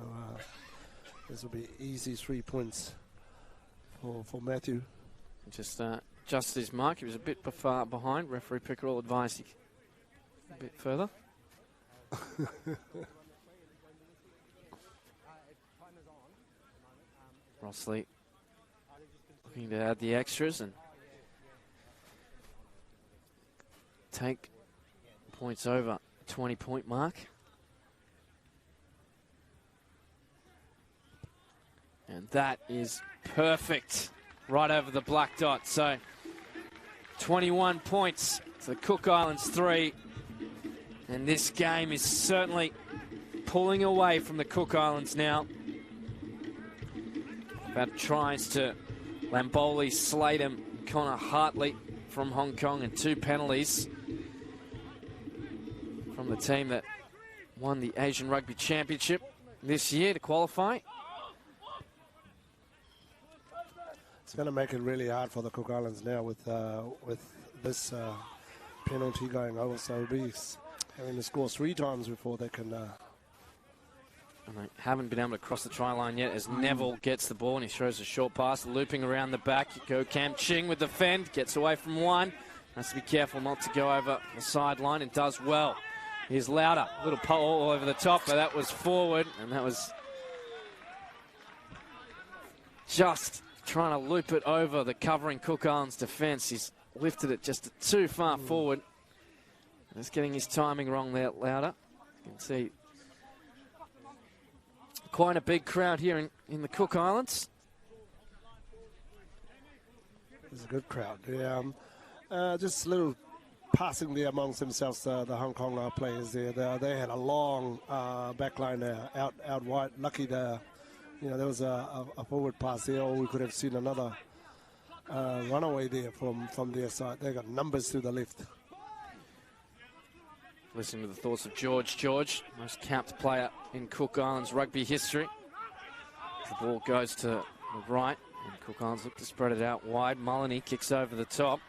this will be easy 3 points for Matthew. Just his mark. He was a bit far behind. Referee Pickerel advised he a bit further. Rossley looking to add the extras and take points over 20-point mark. And that is perfect right over the black dot. So 21 points to the Cook Islands 3. And this game is certainly pulling away from the Cook Islands now. That tries to Lamboli, Slatem, Connor Hartley from Hong Kong, and 2 penalties from the team that won the Asian Rugby Championship this year to qualify. It's going to make it really hard for the Cook Islands now with this penalty going over. So it'll be having to score 3 times before they can. And they haven't been able to cross the try line yet as Neville gets the ball and he throws a short pass, looping around the back. Go Cam Ching with the fend, gets away from one. Has to be careful not to go over the sideline and does well. Here's Lauder, little pull all over the top, but that was forward, and that was just trying to loop it over the covering Cook Islands defence. He's lifted it just too far forward. Just getting his timing wrong there, Lauder. You can see quite a big crowd here in the Cook Islands. It's a good crowd. Yeah, just a little passing there amongst themselves, the Hong Kong players there. They had a long back line out wide. Lucky there was a forward pass there, or we could have seen another runaway there from their side. They got numbers to the left. Listening to the thoughts of George, most capped player in Cook Islands rugby history. The ball goes to the right, and Cook Islands look to spread it out wide. Mullany kicks over the top.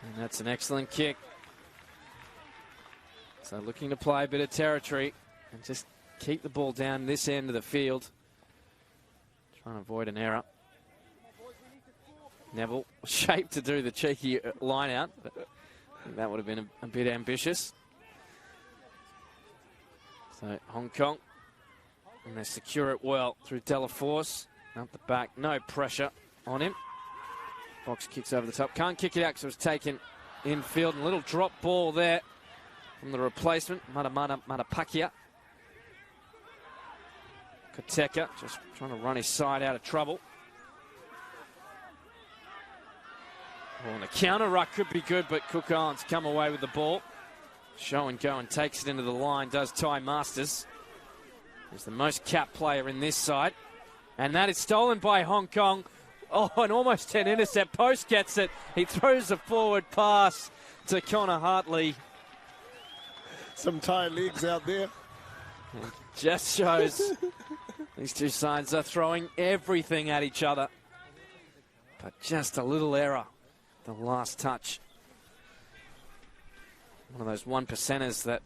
And that's an excellent kick. So looking to play a bit of territory and just keep the ball down this end of the field. Trying to avoid an error. Neville shaped to do the cheeky line out, but I think that would have been a bit ambitious. So Hong Kong, and they secure it well through Delaforce. Up the back, no pressure on him. Fox kicks over the top. Can't kick it out because it was taken infield. And a little drop ball there from the replacement, Matapakia. Koteka just trying to run his side out of trouble. Well, and a counter ruck could be good, but Cook Islands come away with the ball. Show and go and takes it into the line, does Ty Masters. He's the most capped player in this side. And that is stolen by Hong Kong. Oh, an almost 10 intercept. Post gets it. He throws a forward pass to Connor Hartley. Some tired legs out there. It just shows these two sides are throwing everything at each other. But just a little error. The last touch. One of those 1%ers that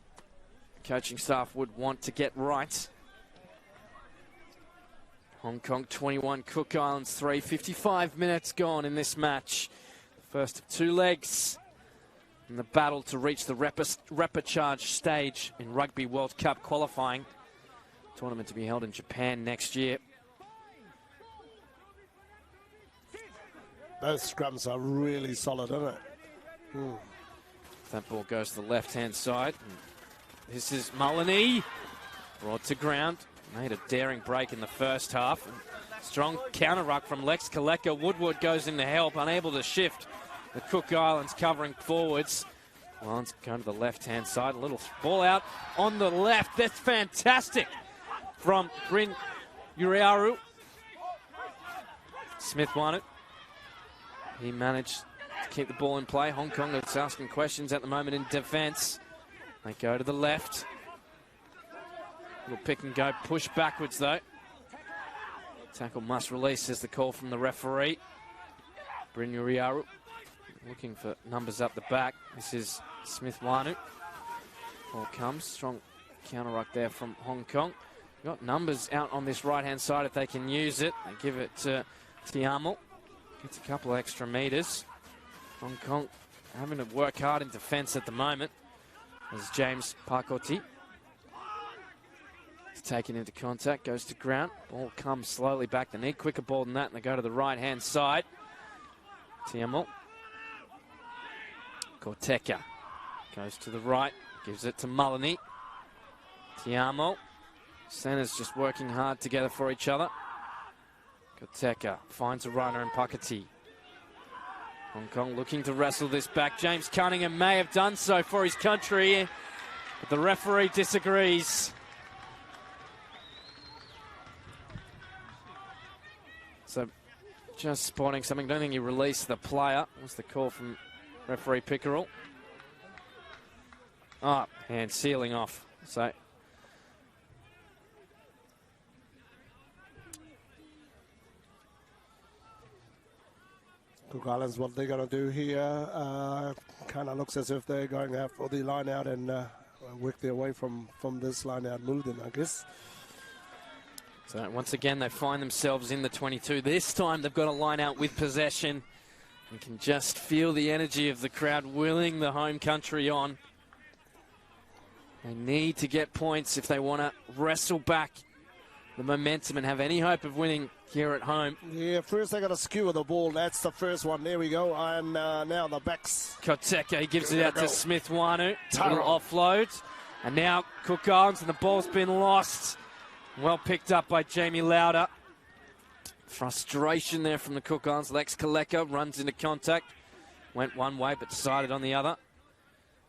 coaching staff would want to get right. Hong Kong 21, Cook Islands 3. 55 minutes gone in this match. First of 2 legs in the battle to reach the repechage stage in Rugby World Cup qualifying. Tournament to be held in Japan next year. Those scrums are really solid, aren't it? That ball goes to the left-hand side. This is Mullany. Brought to ground. Made a daring break in the first half. Strong counter ruck from Lex Kaleka. Woodward goes in to help, unable to shift. The Cook Islands covering forwards. Lions going to the left-hand side. A little ball out on the left. That's fantastic from Bryn Uriaru. Smith won it. He managed to keep the ball in play. Hong Kong is asking questions at the moment in defence. They go to the left. Little pick and go, push backwards though. Tackle must release is the call from the referee. Bryn Uriaru looking for numbers up the back. This is Smith Wanu. Ball comes, strong counter ruck there from Hong Kong. Got numbers out on this right hand side if they can use it. They give it to Tiamal. Gets a couple of extra metres. Hong Kong having to work hard in defence at the moment. As James Pakoti is taken into contact, goes to ground. Ball comes slowly back. They need quicker ball than that, and they go to the right-hand side. Tiamal. Koteka goes to the right, gives it to Mullany. Tiamal. Centres just working hard together for each other. Koteka finds a runner in Pakati. Hong Kong looking to wrestle this back. James Cunningham may have done so for his country, but the referee disagrees. So just spotting something. Don't think he released the player. What's the call from referee Pickerel? Oh, hand sealing off. So Cook Islands, what they're going to do here, kind of looks as if they're going out for the line out and work their way from this line out movement, I guess. So once again, they find themselves in the 22. This time they've got a line out with possession. You can just feel the energy of the crowd willing the home country on. They need to get points if they want to wrestle back the momentum and have any hope of winning here at home. Yeah, first they got to skewer the ball. That's the first one. There we go. And now the backs. Koteka, he gives it out to Smith Wanu. Little offload. And now Cook Islands, and the ball's been lost. Well picked up by Jamie Lauder. Frustration there from the Cook Islands. Lex Kaleka runs into contact. Went one way but decided on the other.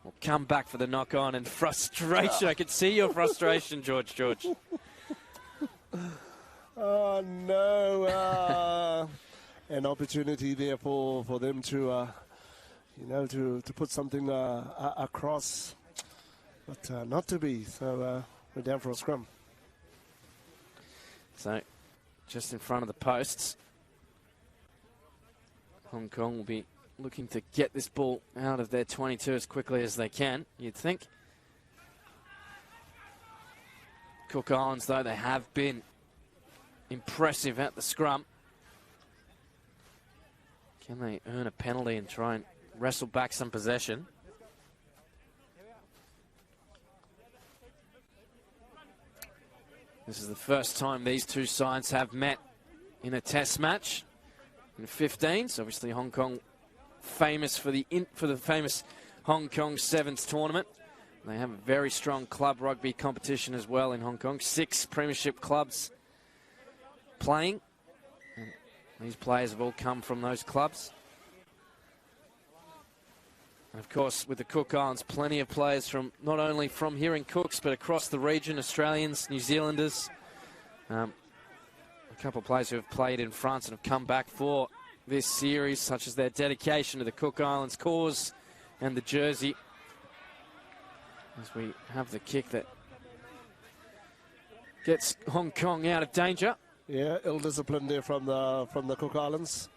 Will come back for the knock on, and frustration. I can see your frustration, George. Oh, no. An opportunity there for them to, to put something across. But not to be. So we're down for a scrum. So just in front of the posts. Hong Kong will be looking to get this ball out of their 22 as quickly as they can, you'd think. Cook Islands, though, they have been impressive at the scrum. Can they earn a penalty and try and wrestle back some possession? This is the first time these two sides have met in a test match in 15s. Obviously, Hong Kong famous for the famous Hong Kong Sevens tournament. They have a very strong club rugby competition as well in Hong Kong. 6 premiership clubs playing. And these players have all come from those clubs. And of course, with the Cook Islands, plenty of players from not only from here in Cooks, but across the region, Australians, New Zealanders. A couple of players who have played in France and have come back for this series, such as their dedication to the Cook Islands cause and the jersey. As we have the kick that gets Hong Kong out of danger. Yeah, ill-disciplined there from the Cook Islands.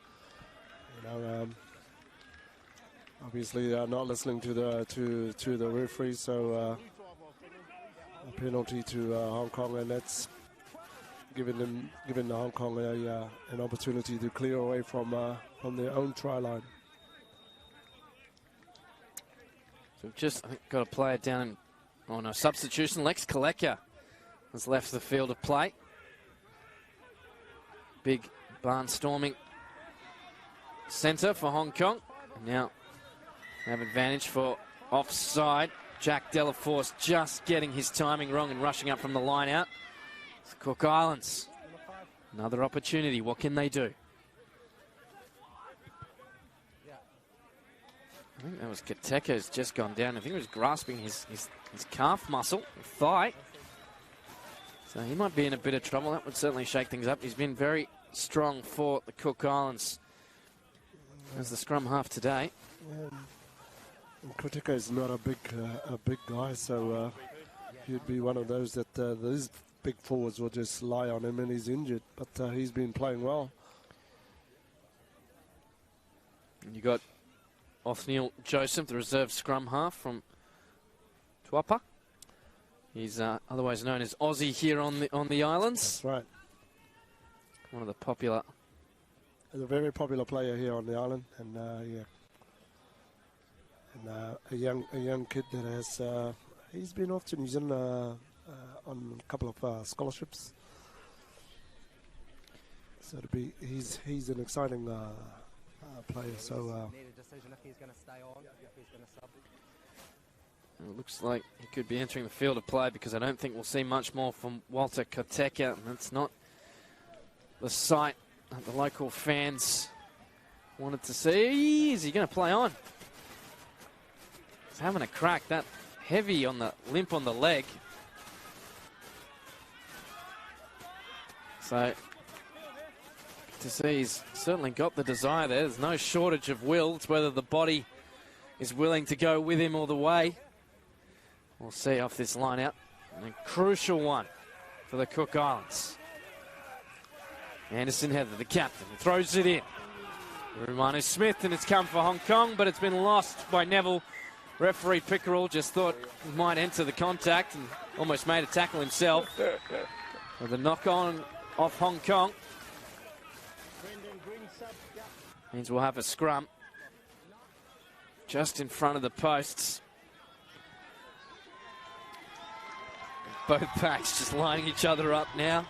Obviously not listening to the referee, so a penalty to Hong Kong, and that's giving the Hong Kong an opportunity to clear away from their own try line. So just, I think, got a player down on a substitution. Lex Kaleka has left the field of play. Big barnstorming centre for Hong Kong. And now they have advantage for offside. Jack Delaforce just getting his timing wrong and rushing up from the line out. It's Cook Islands. Another opportunity. What can they do? I think that was Koteka who's just gone down. I think he was grasping his calf muscle, thigh. So he might be in a bit of trouble. That would certainly shake things up. He's been very strong for the Cook Islands as the scrum half today. Koteka is not a big guy, so he'd be one of those that these big forwards will just lie on him, and he's injured. But he's been playing well. And you got Othniel Joseph, the reserve scrum half from Tuapa. He's otherwise known as Aussie here on the islands. That's right. One of the popular. He's a very popular player here on the island, and yeah. And a young kid that has he's been off to New Zealand on a couple of scholarships. So he's an exciting player. So it looks like he could be entering the field of play, because I don't think we'll see much more from Walter Koteka. And that's not the sight that the local fans wanted to see. Is he going to play on? He's having a crack. That heavy on the limp on the leg. So, to see he's certainly got the desire there. There's no shortage of will. It's whether the body is willing to go with him all the way. We'll see off this line out. And a crucial one for the Cook Islands. Anderson Heather, the captain, throws it in. Romano Smith, and it's come for Hong Kong, but it's been lost by Neville. Referee Pickerel just thought he might enter the contact and almost made a tackle himself. With a knock-on off Hong Kong. Means we'll have a scrum just in front of the posts. Both packs just lining each other up now.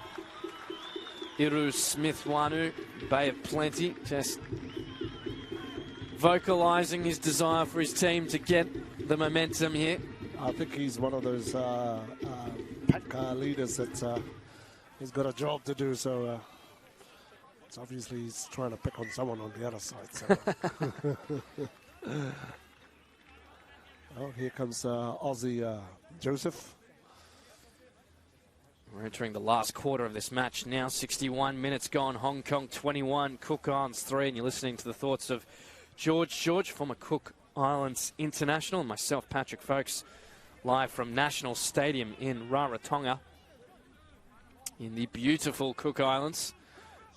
Iru Smith-Wanu, Bay of Plenty, just vocalising his desire for his team to get the momentum here. I think he's one of those pack leaders that he's got a job to do, so it's obviously he's trying to pick on someone on the other side. So. Oh, here comes Aussie Joseph. We're entering the last quarter of this match now. 61 minutes gone. Hong Kong 21, Cook Islands 3. And you're listening to the thoughts of George, former Cook Islands international, and myself, Patrick Folkes, live from National Stadium in Rarotonga in the beautiful Cook Islands.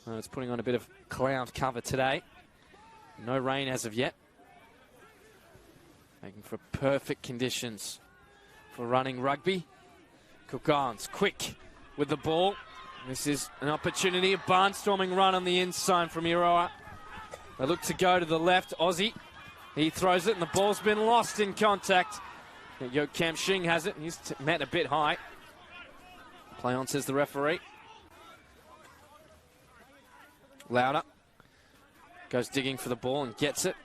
It's putting on a bit of cloud cover today. No rain as of yet. Making for perfect conditions for running rugby. Cook Islands quick with the ball. This is an opportunity, a barnstorming run on the inside from Iroa. They look to go to the left. Aussie, he throws it and the ball's been lost in contact. Yo Kam Shing has it. He's met a bit high. Play on, says the referee. Lauder goes digging for the ball and gets it.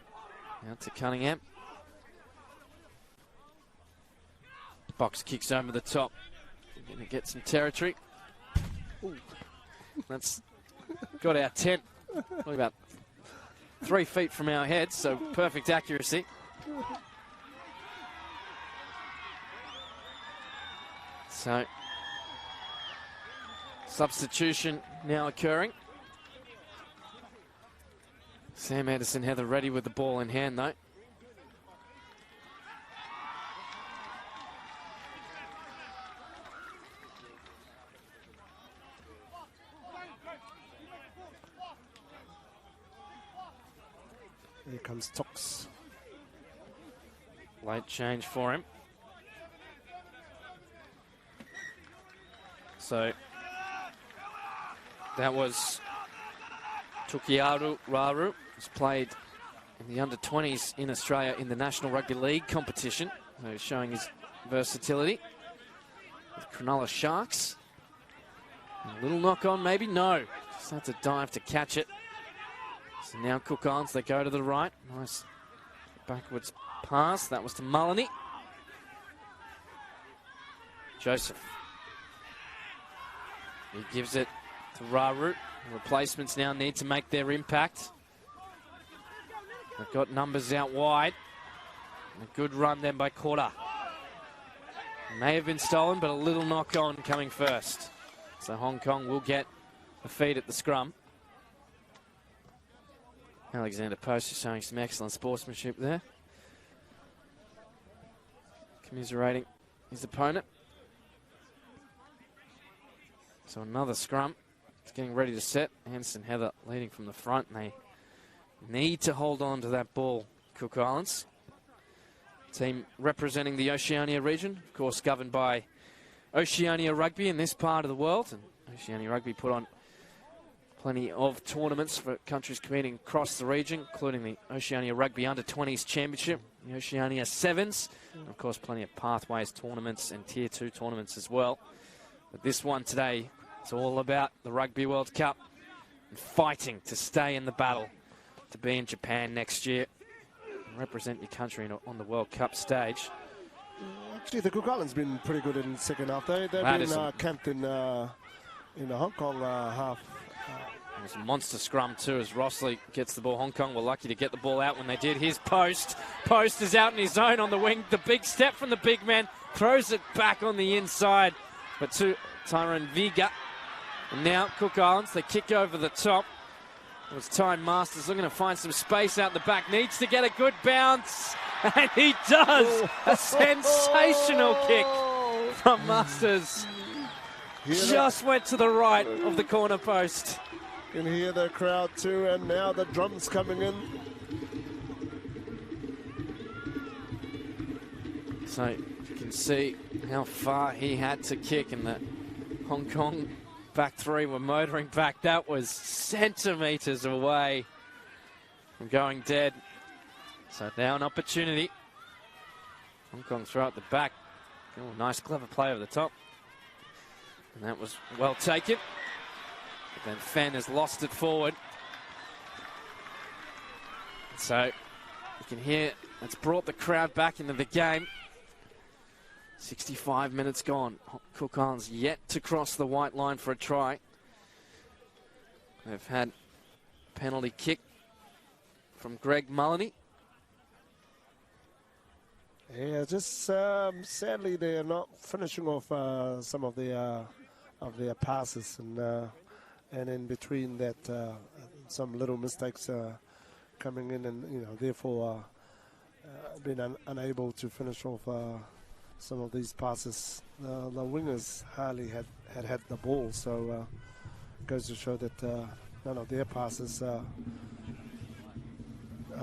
Out to Cunningham. Box kicks over the top. Going to get some territory. Ooh. That's got our tent. Probably about 3 feet from our heads, so perfect accuracy. So, substitution now occurring. Sam Anderson Heather ready with the ball in hand, though. Here comes Tox. Late change for him. So that was Tukiaru Raru. He's played in the under-20s in Australia in the National Rugby League competition. So he's showing his versatility with Cronulla Sharks. A little knock on, maybe? No. Just had to dive to catch it. So now Cook Islands, they go to the right. Nice backwards pass. That was to Mullany. Joseph. He gives it to Raru. Replacements now need to make their impact. They've got numbers out wide. A good run then by Korda. May have been stolen, but a little knock on coming first. So Hong Kong will get a feed at the scrum. Alexander Post is showing some excellent sportsmanship there. Commiserating his opponent. So another scrum. It's getting ready to set. Anderson Heather leading from the front. And they need to hold on to that ball, Cook Islands. Team representing the Oceania region, of course governed by Oceania Rugby in this part of the world. And Oceania Rugby put on plenty of tournaments for countries competing across the region, including the Oceania Rugby Under-20s Championship, the Oceania Sevens, and of course plenty of Pathways tournaments and Tier 2 tournaments as well. But this one today, it's all about the Rugby World Cup and fighting to stay in the battle, to be in Japan next year and represent your country on the World Cup stage. Actually, the Cook Islands been pretty good in the second half. They've been camped in the Hong Kong half. was a monster scrum too as Rossley gets the ball. Hong Kong were lucky to get the ball out when they did. Here's Post. Post is out in his zone on the wing. The big step from the big man. Throws it back on the inside. But to Tyrone Viga. And now Cook Islands, they kick over the top. It was Ty Masters looking to find some space out the back. Needs to get a good bounce. And he does. A sensational kick from Masters. Just went to the right of the corner post. You can hear the crowd too, and now the drums coming in. So you can see how far he had to kick, and the Hong Kong back three were motoring back. That was centimetres away from going dead. So now an opportunity. Hong Kong throw at the back. Oh, nice clever play over the top. And that was well taken. But then Fenn has lost it forward. So you can hear it's brought the crowd back into the game. 65 minutes gone. Cook Islands yet to cross the white line for a try. They've had a penalty kick from Greg Mullany. Yeah, just sadly they're not finishing off some of their passes, and in between that some little mistakes coming in, and therefore been unable to finish off some of these passes. The wingers hardly had the ball, so goes to show that none of their passes are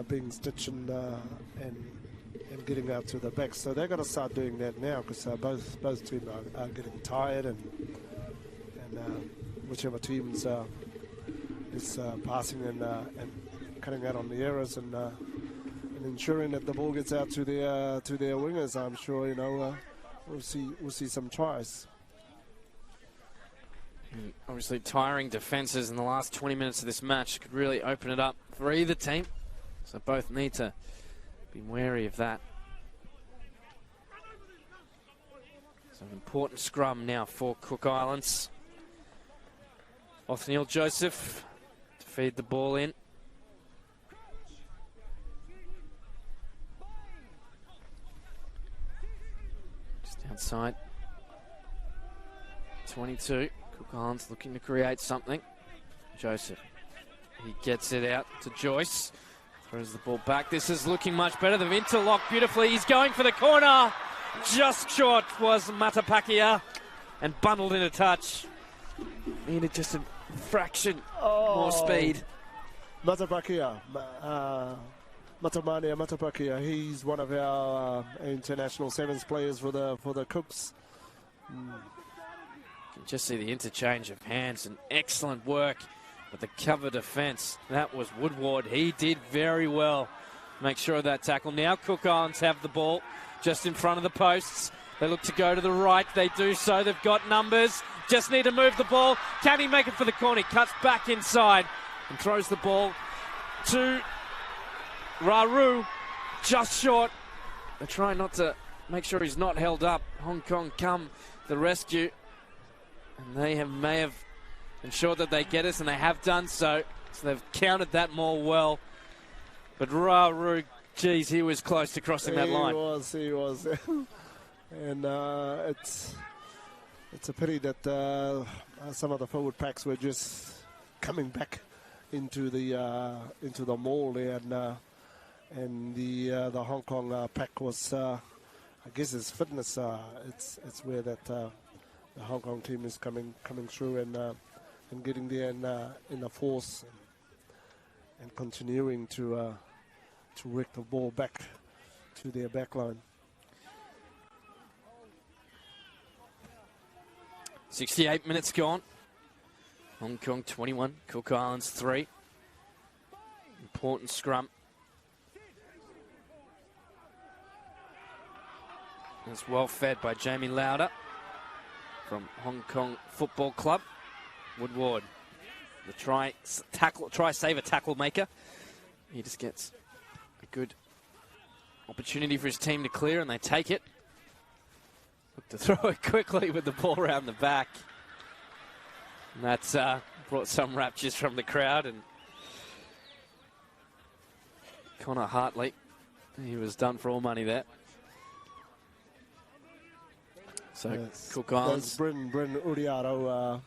being stitched and getting out to the back. So they're going to start doing that now, because both teams are getting tired, and whichever team is passing and cutting out on the errors and ensuring that the ball gets out to their wingers. I'm sure we'll see some tries. Obviously, tiring defences in the last 20 minutes of this match could really open it up for either team. So both need to be wary of that. So an important scrum now for Cook Islands. Othniel Joseph to feed the ball in. Just outside. 22. Cook Islands looking to create something. Joseph. He gets it out to Joyce. Throws the ball back. This is looking much better. They've interlocked beautifully. He's going for the corner. Just short was Matapakia and bundled in a touch. Needed just a fraction more speed. Matapakia, Matapakia. He's one of our international sevens players for the Cooks. You can just see the interchange of hands and excellent work with the cover defence. That was Woodward. He did very well. Make sure of that tackle. Now Cook Islands have the ball just in front of the posts. They look to go to the right. They do so. They've got numbers. Just need to move the ball. Can he make it for the corner? He cuts back inside and throws the ball to Raru. Just short. They're trying not to make sure he's not held up. Hong Kong come to the rescue. And they may have ensured that they get us, and they have done so. So they've counted that more well. But Raru, geez, he was close to crossing that line. He was. And it's a pity that some of the forward packs were just coming back into the mall there, and the Hong Kong pack was, I guess, his fitness. It's where that the Hong Kong team is coming through and getting there in the force and continuing to work the ball back to their back line. 68 minutes gone. Hong Kong 21, Cook Islands 3. Important scrum. It's well fed by Jamie Lauder from Hong Kong Football Club. Woodward, the try saver tackle maker. He just gets a good opportunity for his team to clear, and they take it. Look to throw it quickly with the ball around the back. And that's brought some raptures from the crowd. And Connor Hartley, he was done for all money there. So Cook Islands. Bryn Uriaro,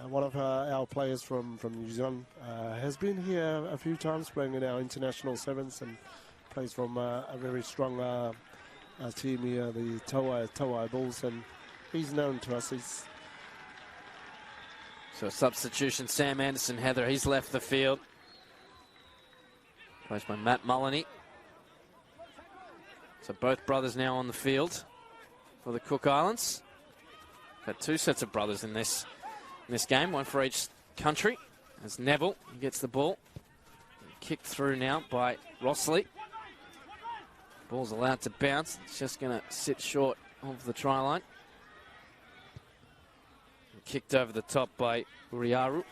one of our players from New Zealand, has been here a few times playing in our international sevens and plays from a very strong team here, the Tauai Bulls, and he's known to us. So substitution, Sam Anderson, Heather, he's left the field. Placed by Matt Mullany. So both brothers now on the field for the Cook Islands. Got two sets of brothers in this game, one for each country. As Neville gets the ball. Kicked through now by Rossley. Ball's allowed to bounce. It's just going to sit short of the try line. Kicked over the top by Uriaru.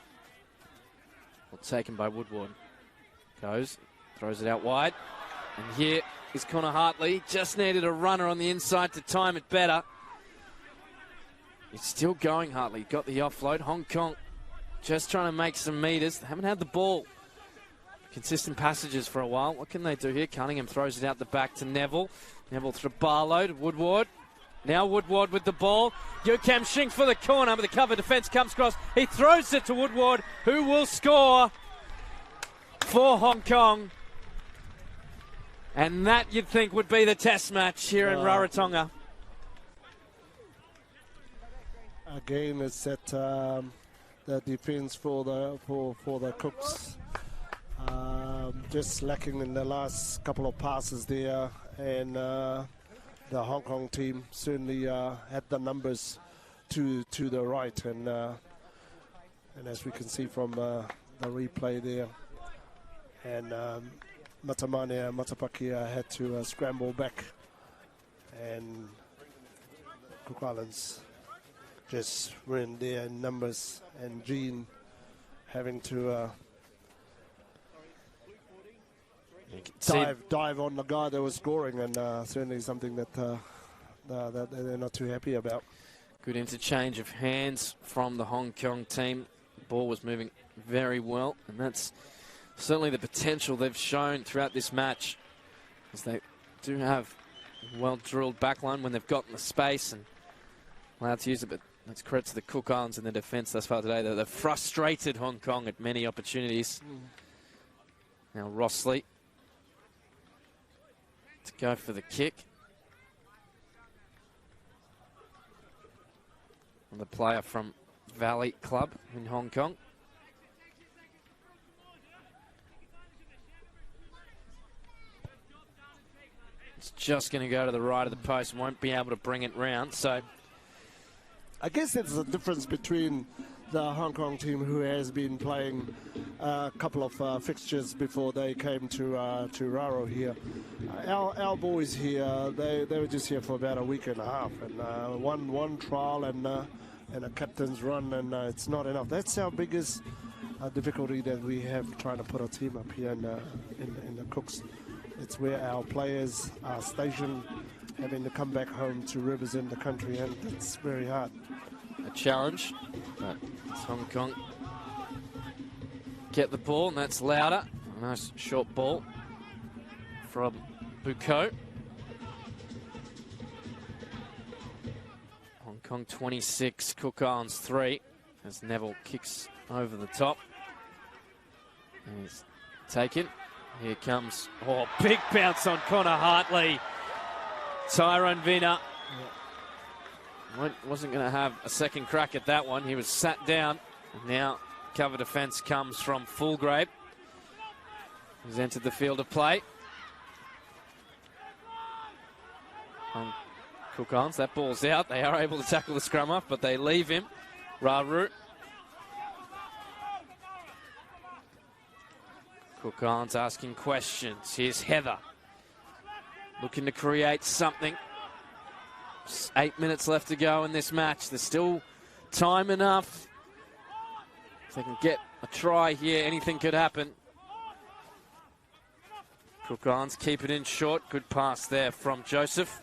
Well, taken by Woodward. Goes, throws it out wide. And here is Connor Hartley. Just needed a runner on the inside to time it better. He's still going, Hartley. Got the offload. Hong Kong just trying to make some meters. They haven't had the ball. Consistent passages for a while. What can they do here? Cunningham throws it out the back to Neville. Neville through Barlow to Woodward. Now Woodward with the ball. Yukam Shing for the corner, but the cover defence comes across. He throws it to Woodward, who will score for Hong Kong. And that, you'd think, would be the test match here in Rarotonga. Again, it's that the defence for the Cooks. Just lacking in the last couple of passes there, and the Hong Kong team certainly had the numbers to the right, and as we can see from the replay there, and Matamane Matapakia had to scramble back, and Cook Islands just ran there in numbers, and Jean having to dive on the guy that was scoring, and certainly something that they're not too happy about. Good interchange of hands from the Hong Kong team. The ball was moving very well, and that's certainly the potential they've shown throughout this match, as they do have a well-drilled backline when they've gotten the space and allowed to use it, but that's credit to the Cook Islands in their defence thus far today. They've frustrated Hong Kong at many opportunities. Now Rossley to go for the kick. And the player from Valley Club in Hong Kong. It's just going to go to the right of the post and won't be able to bring it round. So I guess that's the difference between the Hong Kong team, who has been playing a couple of fixtures before they came to Raro here. Our boys here, they were just here for about a week and a half, and one trial and a captain's run, and it's not enough. That's our biggest difficulty that we have trying to put a team up here in the Cooks. It's where our players are stationed, having to come back home to represent the country, and it's very hard. A challenge, but Hong Kong get the ball, and that's Lauder. A nice short ball from Bucco. Hong Kong 26, Cook Islands 3, as Neville kicks over the top. And he's taken. Here comes, big bounce on Connor Hartley. Tyrone Vina wasn't going to have a second crack at that one. He was sat down. And now cover defence comes from Fulgrave. He's entered the field of play. Cook Islands, that ball's out. They are able to tackle the scrum off, but they leave him. Raru. Cook Islands asking questions. Here's Heather, looking to create something. 8 minutes left to go in this match. There's still time enough. If they can get a try here, anything could happen. Cook Islands keep it in short. Good pass there from Joseph.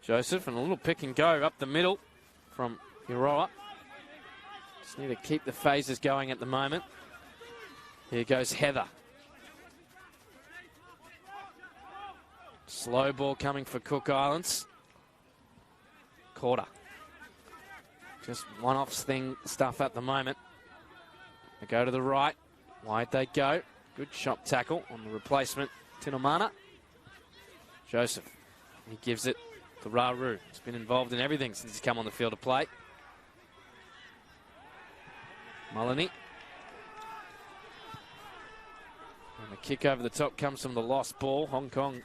Joseph, and a little pick and go up the middle. from Iroa. Just need to keep the phases going at the moment. Here goes Heather. Slow ball coming for Cook Islands. Quarter. Just one-off stuff at the moment. They go to the right. Wide they go. Good shot tackle on the replacement, Tinomana. Joseph, he gives it to Raru. He's been involved in everything since he's come on the field to play. Mullaney. And the kick over the top comes from the lost ball. Hong Kong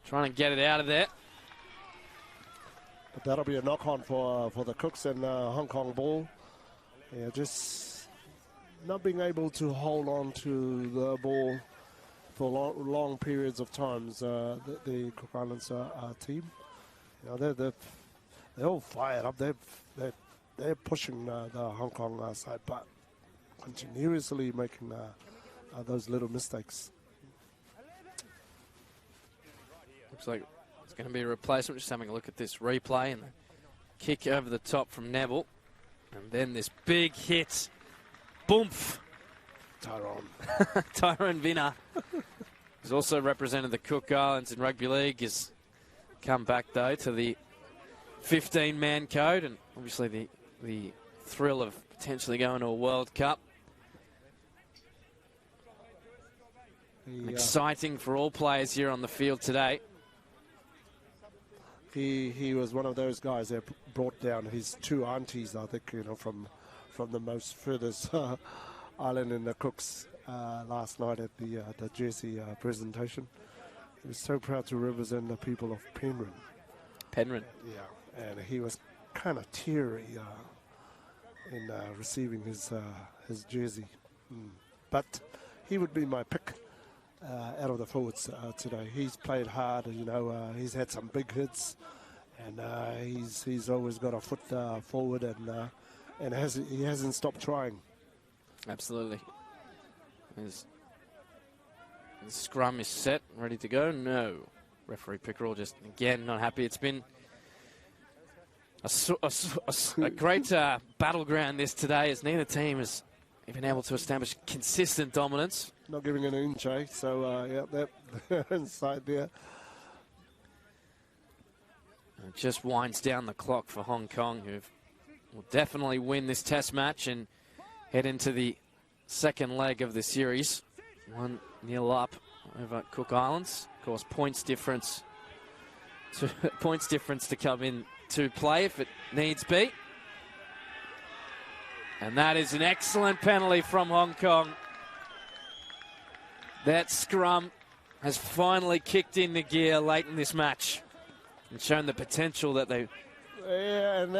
trying to get it out of there. But that'll be a knock-on for the Cooks and Hong Kong ball. Yeah, just not being able to hold on to the ball for long periods of times. The Cook Islands team, you know, they're all fired up. They're pushing the Hong Kong side, but continuously making those little mistakes. Looks like it's going to be a replacement. Just having a look at this replay and the kick over the top from Neville. And then this big hit. Boomph. Tyrone Vina, who's also represented the Cook Islands in Rugby League, has come back, though, to the 15-man code. And obviously the thrill of potentially going to a World Cup. Exciting for all players here on the field today. He was one of those guys that brought down his two aunties, I think, you know, from the most furthest island in the Cooks last night at the Jersey presentation. He was so proud to represent the people of Penryn. Penryn. Yeah, and he was kind of teary in receiving his jersey. But he would be my pick out of the forwards today. He's played hard, you know. He's had some big hits, and he's always got a foot forward, and he hasn't stopped trying. Absolutely. The scrum is set, ready to go. No. Referee Pickerel just, again, not happy. It's been a great battleground this today, as neither team has been able to establish consistent dominance. Not giving an inch, eh? So, yeah, they're inside there. It just winds down the clock for Hong Kong, who will definitely win this test match and head into the second leg of the series. 1-0 up over Cook Islands. Of course, points difference to come in to play if it needs be. And that is an excellent penalty from Hong Kong. That scrum has finally kicked into gear late in this match and shown the potential that they and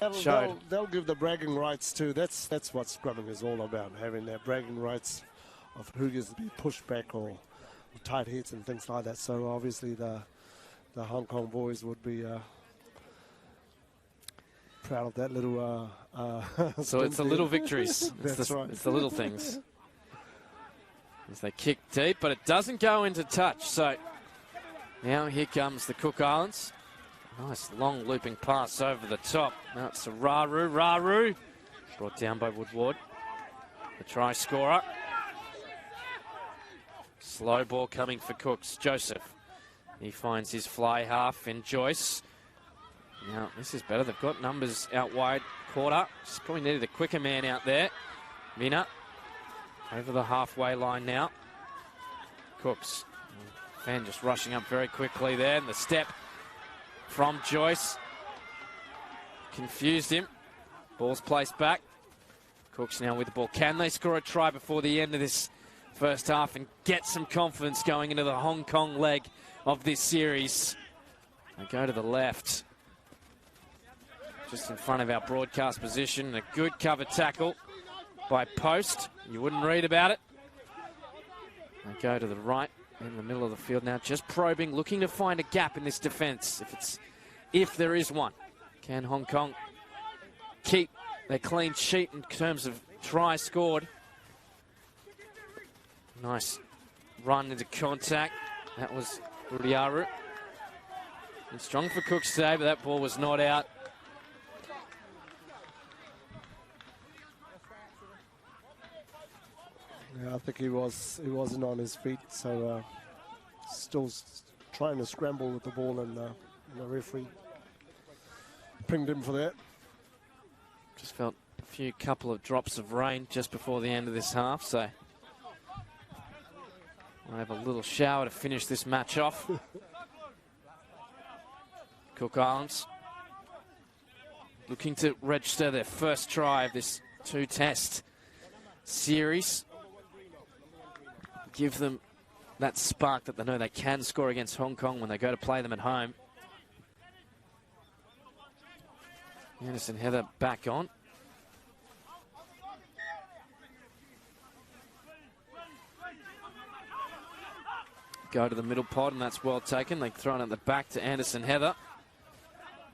they'll give the bragging rights too. That's what scrumming is all about, having that bragging rights of who gets to be pushed back or tight hits and things like that. So obviously the Hong Kong boys would be proud of that little so it's the little victories. That's right. It's the little things. As they kick deep, but it doesn't go into touch. So now here comes the Cook Islands. Nice long looping pass over the top. Now it's to Raru. Raru brought down by Woodward. The try scorer. Slow ball coming for Cooks. Joseph. He finds his fly half in Joyce. Now this is better. They've got numbers out wide. Quarter. Just probably needed a quicker man out there. Mina. Over the halfway line now. Cooks. Fan just rushing up very quickly there. And the step from Joyce confused him. Ball's placed back. Cooks now with the ball. Can they score a try before the end of this first half and get some confidence going into the Hong Kong leg of this series? They go to the left. Just in front of our broadcast position. A good cover tackle by Post. You wouldn't read about it. They go to the right in the middle of the field now, just probing, looking to find a gap in this defence. If there is one. Can Hong Kong keep their clean sheet in terms of tries scored? Nice run into contact. That was Rudiaru. And strong for Cooks today, but that ball was not out. Yeah, I think he wasn't on his feet, so still trying to scramble with the ball, and the referee pinged him for that. Just felt a couple of drops of rain just before the end of this half, so we'll have a little shower to finish this match off. Cook Islands looking to register their first try of this 2-test series. Give them that spark that they know they can score against Hong Kong when they go to play them at home. Anderson Heather back on. Go to the middle pod, and that's well taken. They throw it at the back to Anderson Heather.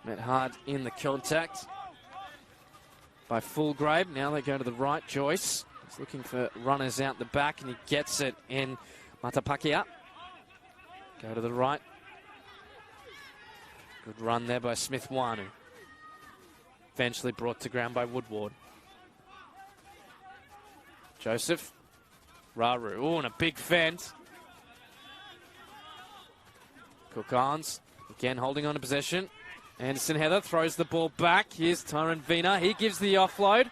Met hard in the contact by Fulgrave. Now they go to the right. Joyce is looking for runners out the back, and he gets it in Matapakia. Go to the right. Good run there by Smith-Wanu. Eventually brought to ground by Woodward. Joseph. Raru. Oh, and a big fend. Cook Islands again holding on to possession. Anderson Heather throws the ball back. Here's Tyrone Vina. He gives the offload.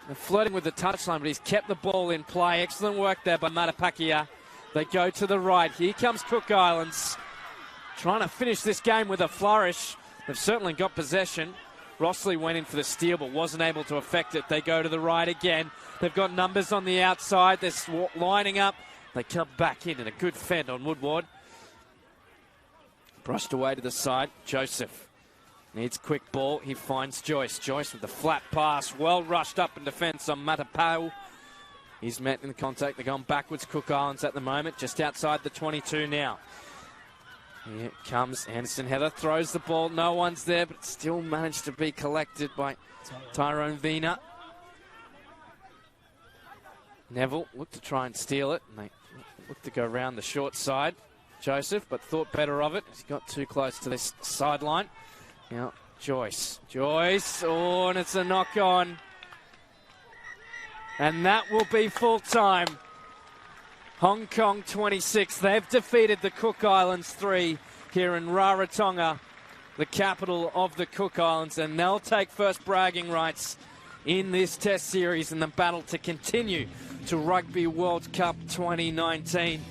They're flirting with the touchline, but he's kept the ball in play. Excellent work there by Matapakia. They go to the right. Here comes Cook Islands. Trying to finish this game with a flourish. They've certainly got possession. Rossley went in for the steal, but wasn't able to affect it. They go to the right again. They've got numbers on the outside. They're lining up. They come back in, and a good fend on Woodward. Brushed away to the side. Joseph needs quick ball. He finds Joyce. Joyce with the flat pass. Well rushed up in defence on Matapau. He's met in the contact. They're going backwards. Cook Islands at the moment. Just outside the 22 now. Here comes Anderson Heather. Throws the ball. No one's there, but still managed to be collected by Tyrone Vina. Neville looked to try and steal it. And they looked to go around the short side. Joseph, but thought better of it. He's got too close to this sideline. Now, Joyce. Joyce. Oh, and it's a knock on. And that will be full time. Hong Kong 26. They've defeated the Cook Islands 3 here in Rarotonga, the capital of the Cook Islands, and they'll take first bragging rights in this test series in the battle to continue to Rugby World Cup 2019.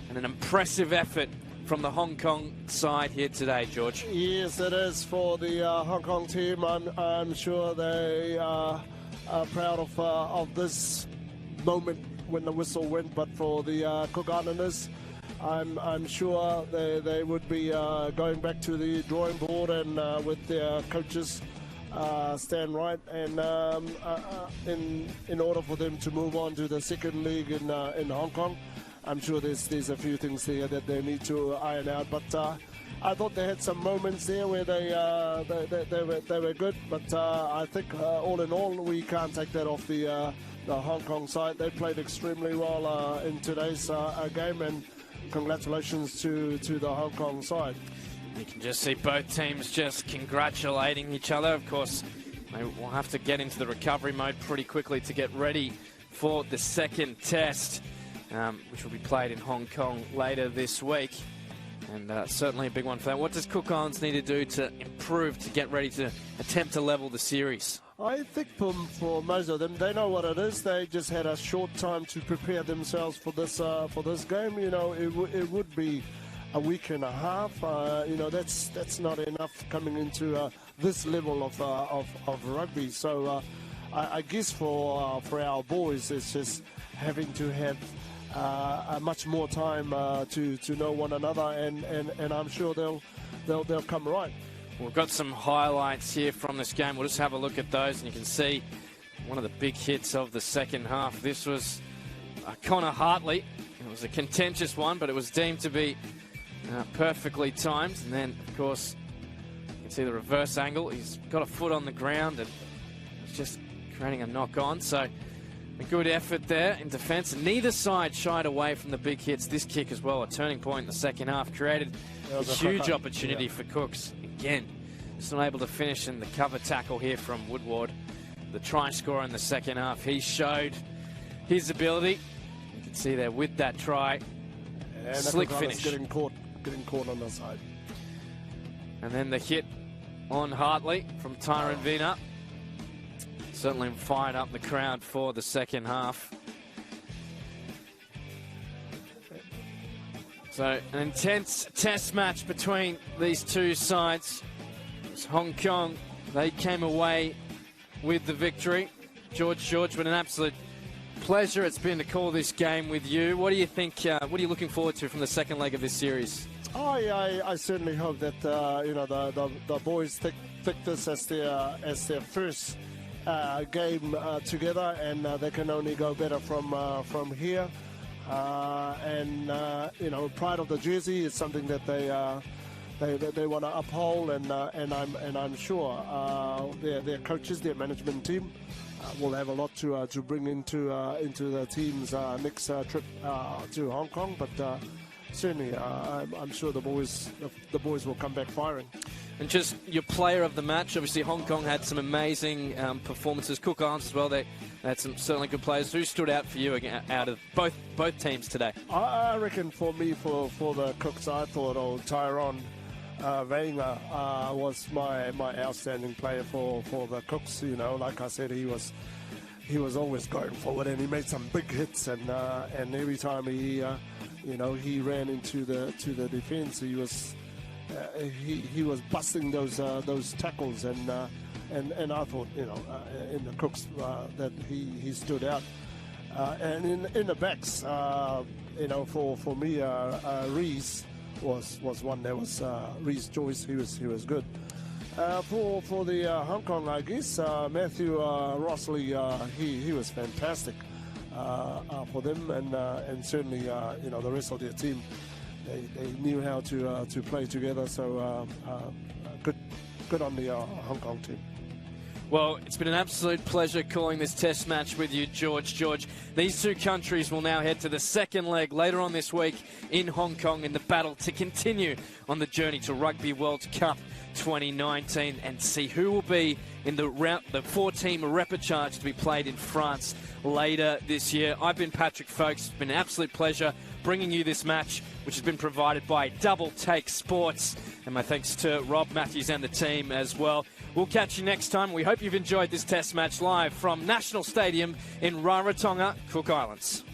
And an impressive effort from the Hong Kong side here today, George. Yes, it is for the Hong Kong team. I'm sure they are proud of this moment when the whistle went, but for the Cook Islanders, I'm sure they would be going back to the drawing board and with their coaches Stan Wright, and in order for them to move on to the second league in Hong Kong. I'm sure there's a few things there that they need to iron out, but I thought they had some moments there where they were good, but I think all in all we can't take that off the Hong Kong side. They played extremely well in today's game, and congratulations to the Hong Kong side. You can just see both teams just congratulating each other. Of course, they will have to get into the recovery mode pretty quickly to get ready for the second test, which will be played in Hong Kong later this week. And certainly a big one for them. What does Cook Islands need to do to improve to get ready to attempt to level the series? I think for most of them, they know what it is. They just had a short time to prepare themselves for this game. You know, it would be a week and a half. You know, that's not enough coming into this level of rugby. So I guess for our boys, it's just having to have much more time to know one another, and I'm sure they'll come right. We've got some highlights here from this game. We'll just have a look at those, and you can see one of the big hits of the second half. This was Connor Hartley. It was a contentious one, but it was deemed to be perfectly timed. And then, of course, you can see the reverse angle. He's got a foot on the ground, and it's just creating a knock-on. So a good effort there in defence. Neither side shied away from the big hits. This kick as well, a turning point in the second half, created a huge opportunity for Cooks. Again, just not able to finish in the cover tackle here from Woodward. The try scorer in the second half, he showed his ability. See there with that try. And Slick finish. Getting caught on the side. And then the hit on Hartley from Tyron Vina. Certainly fired up the crowd for the second half. So an intense test match between these two sides. It's Hong Kong, they came away with the victory. George, but an absolute pleasure it's been to call this game with you. What do you think, what are you looking forward to from the second leg of this series? I certainly hope that the boys take this as their first game together, and they can only go better from here. Pride of the jersey is something that they want to uphold, and I'm sure their coaches, their management team, will have a lot to bring into the team's next trip to Hong Kong. But certainly, I'm sure the boys will come back firing. And just your player of the match, obviously Hong Kong had some amazing performances. Cook Islands as well, they had some certainly good players. Who stood out for you out of both teams today? I reckon for me, for the Cooks, I thought Tyrone Vanga was my outstanding player for the Cooks. You know, like I said, he was always going forward, and he made some big hits, and every time he ran into the defense, he was busting those tackles, and I thought, in the Cooks that he stood out, and in the backs, for me, Reese was one. There was Reese Joyce. He was good. For the Hong Kong, I guess Matthew Rossley, he was fantastic for them, and certainly the rest of their team. They knew how to play together, so good on the Hong Kong team. Well, it's been an absolute pleasure calling this test match with you, George. These two countries will now head to the second leg later on this week in Hong Kong in the battle to continue on the journey to Rugby World Cup 2019 and see who will be in the 4-team repechage to be played in France later this year. I've been Patrick Folks. It's been an absolute pleasure bringing you this match, which has been provided by Double Take Sports. And my thanks to Rob Matthews and the team as well. We'll catch you next time. We hope you've enjoyed this test match live from National Stadium in Rarotonga, Cook Islands.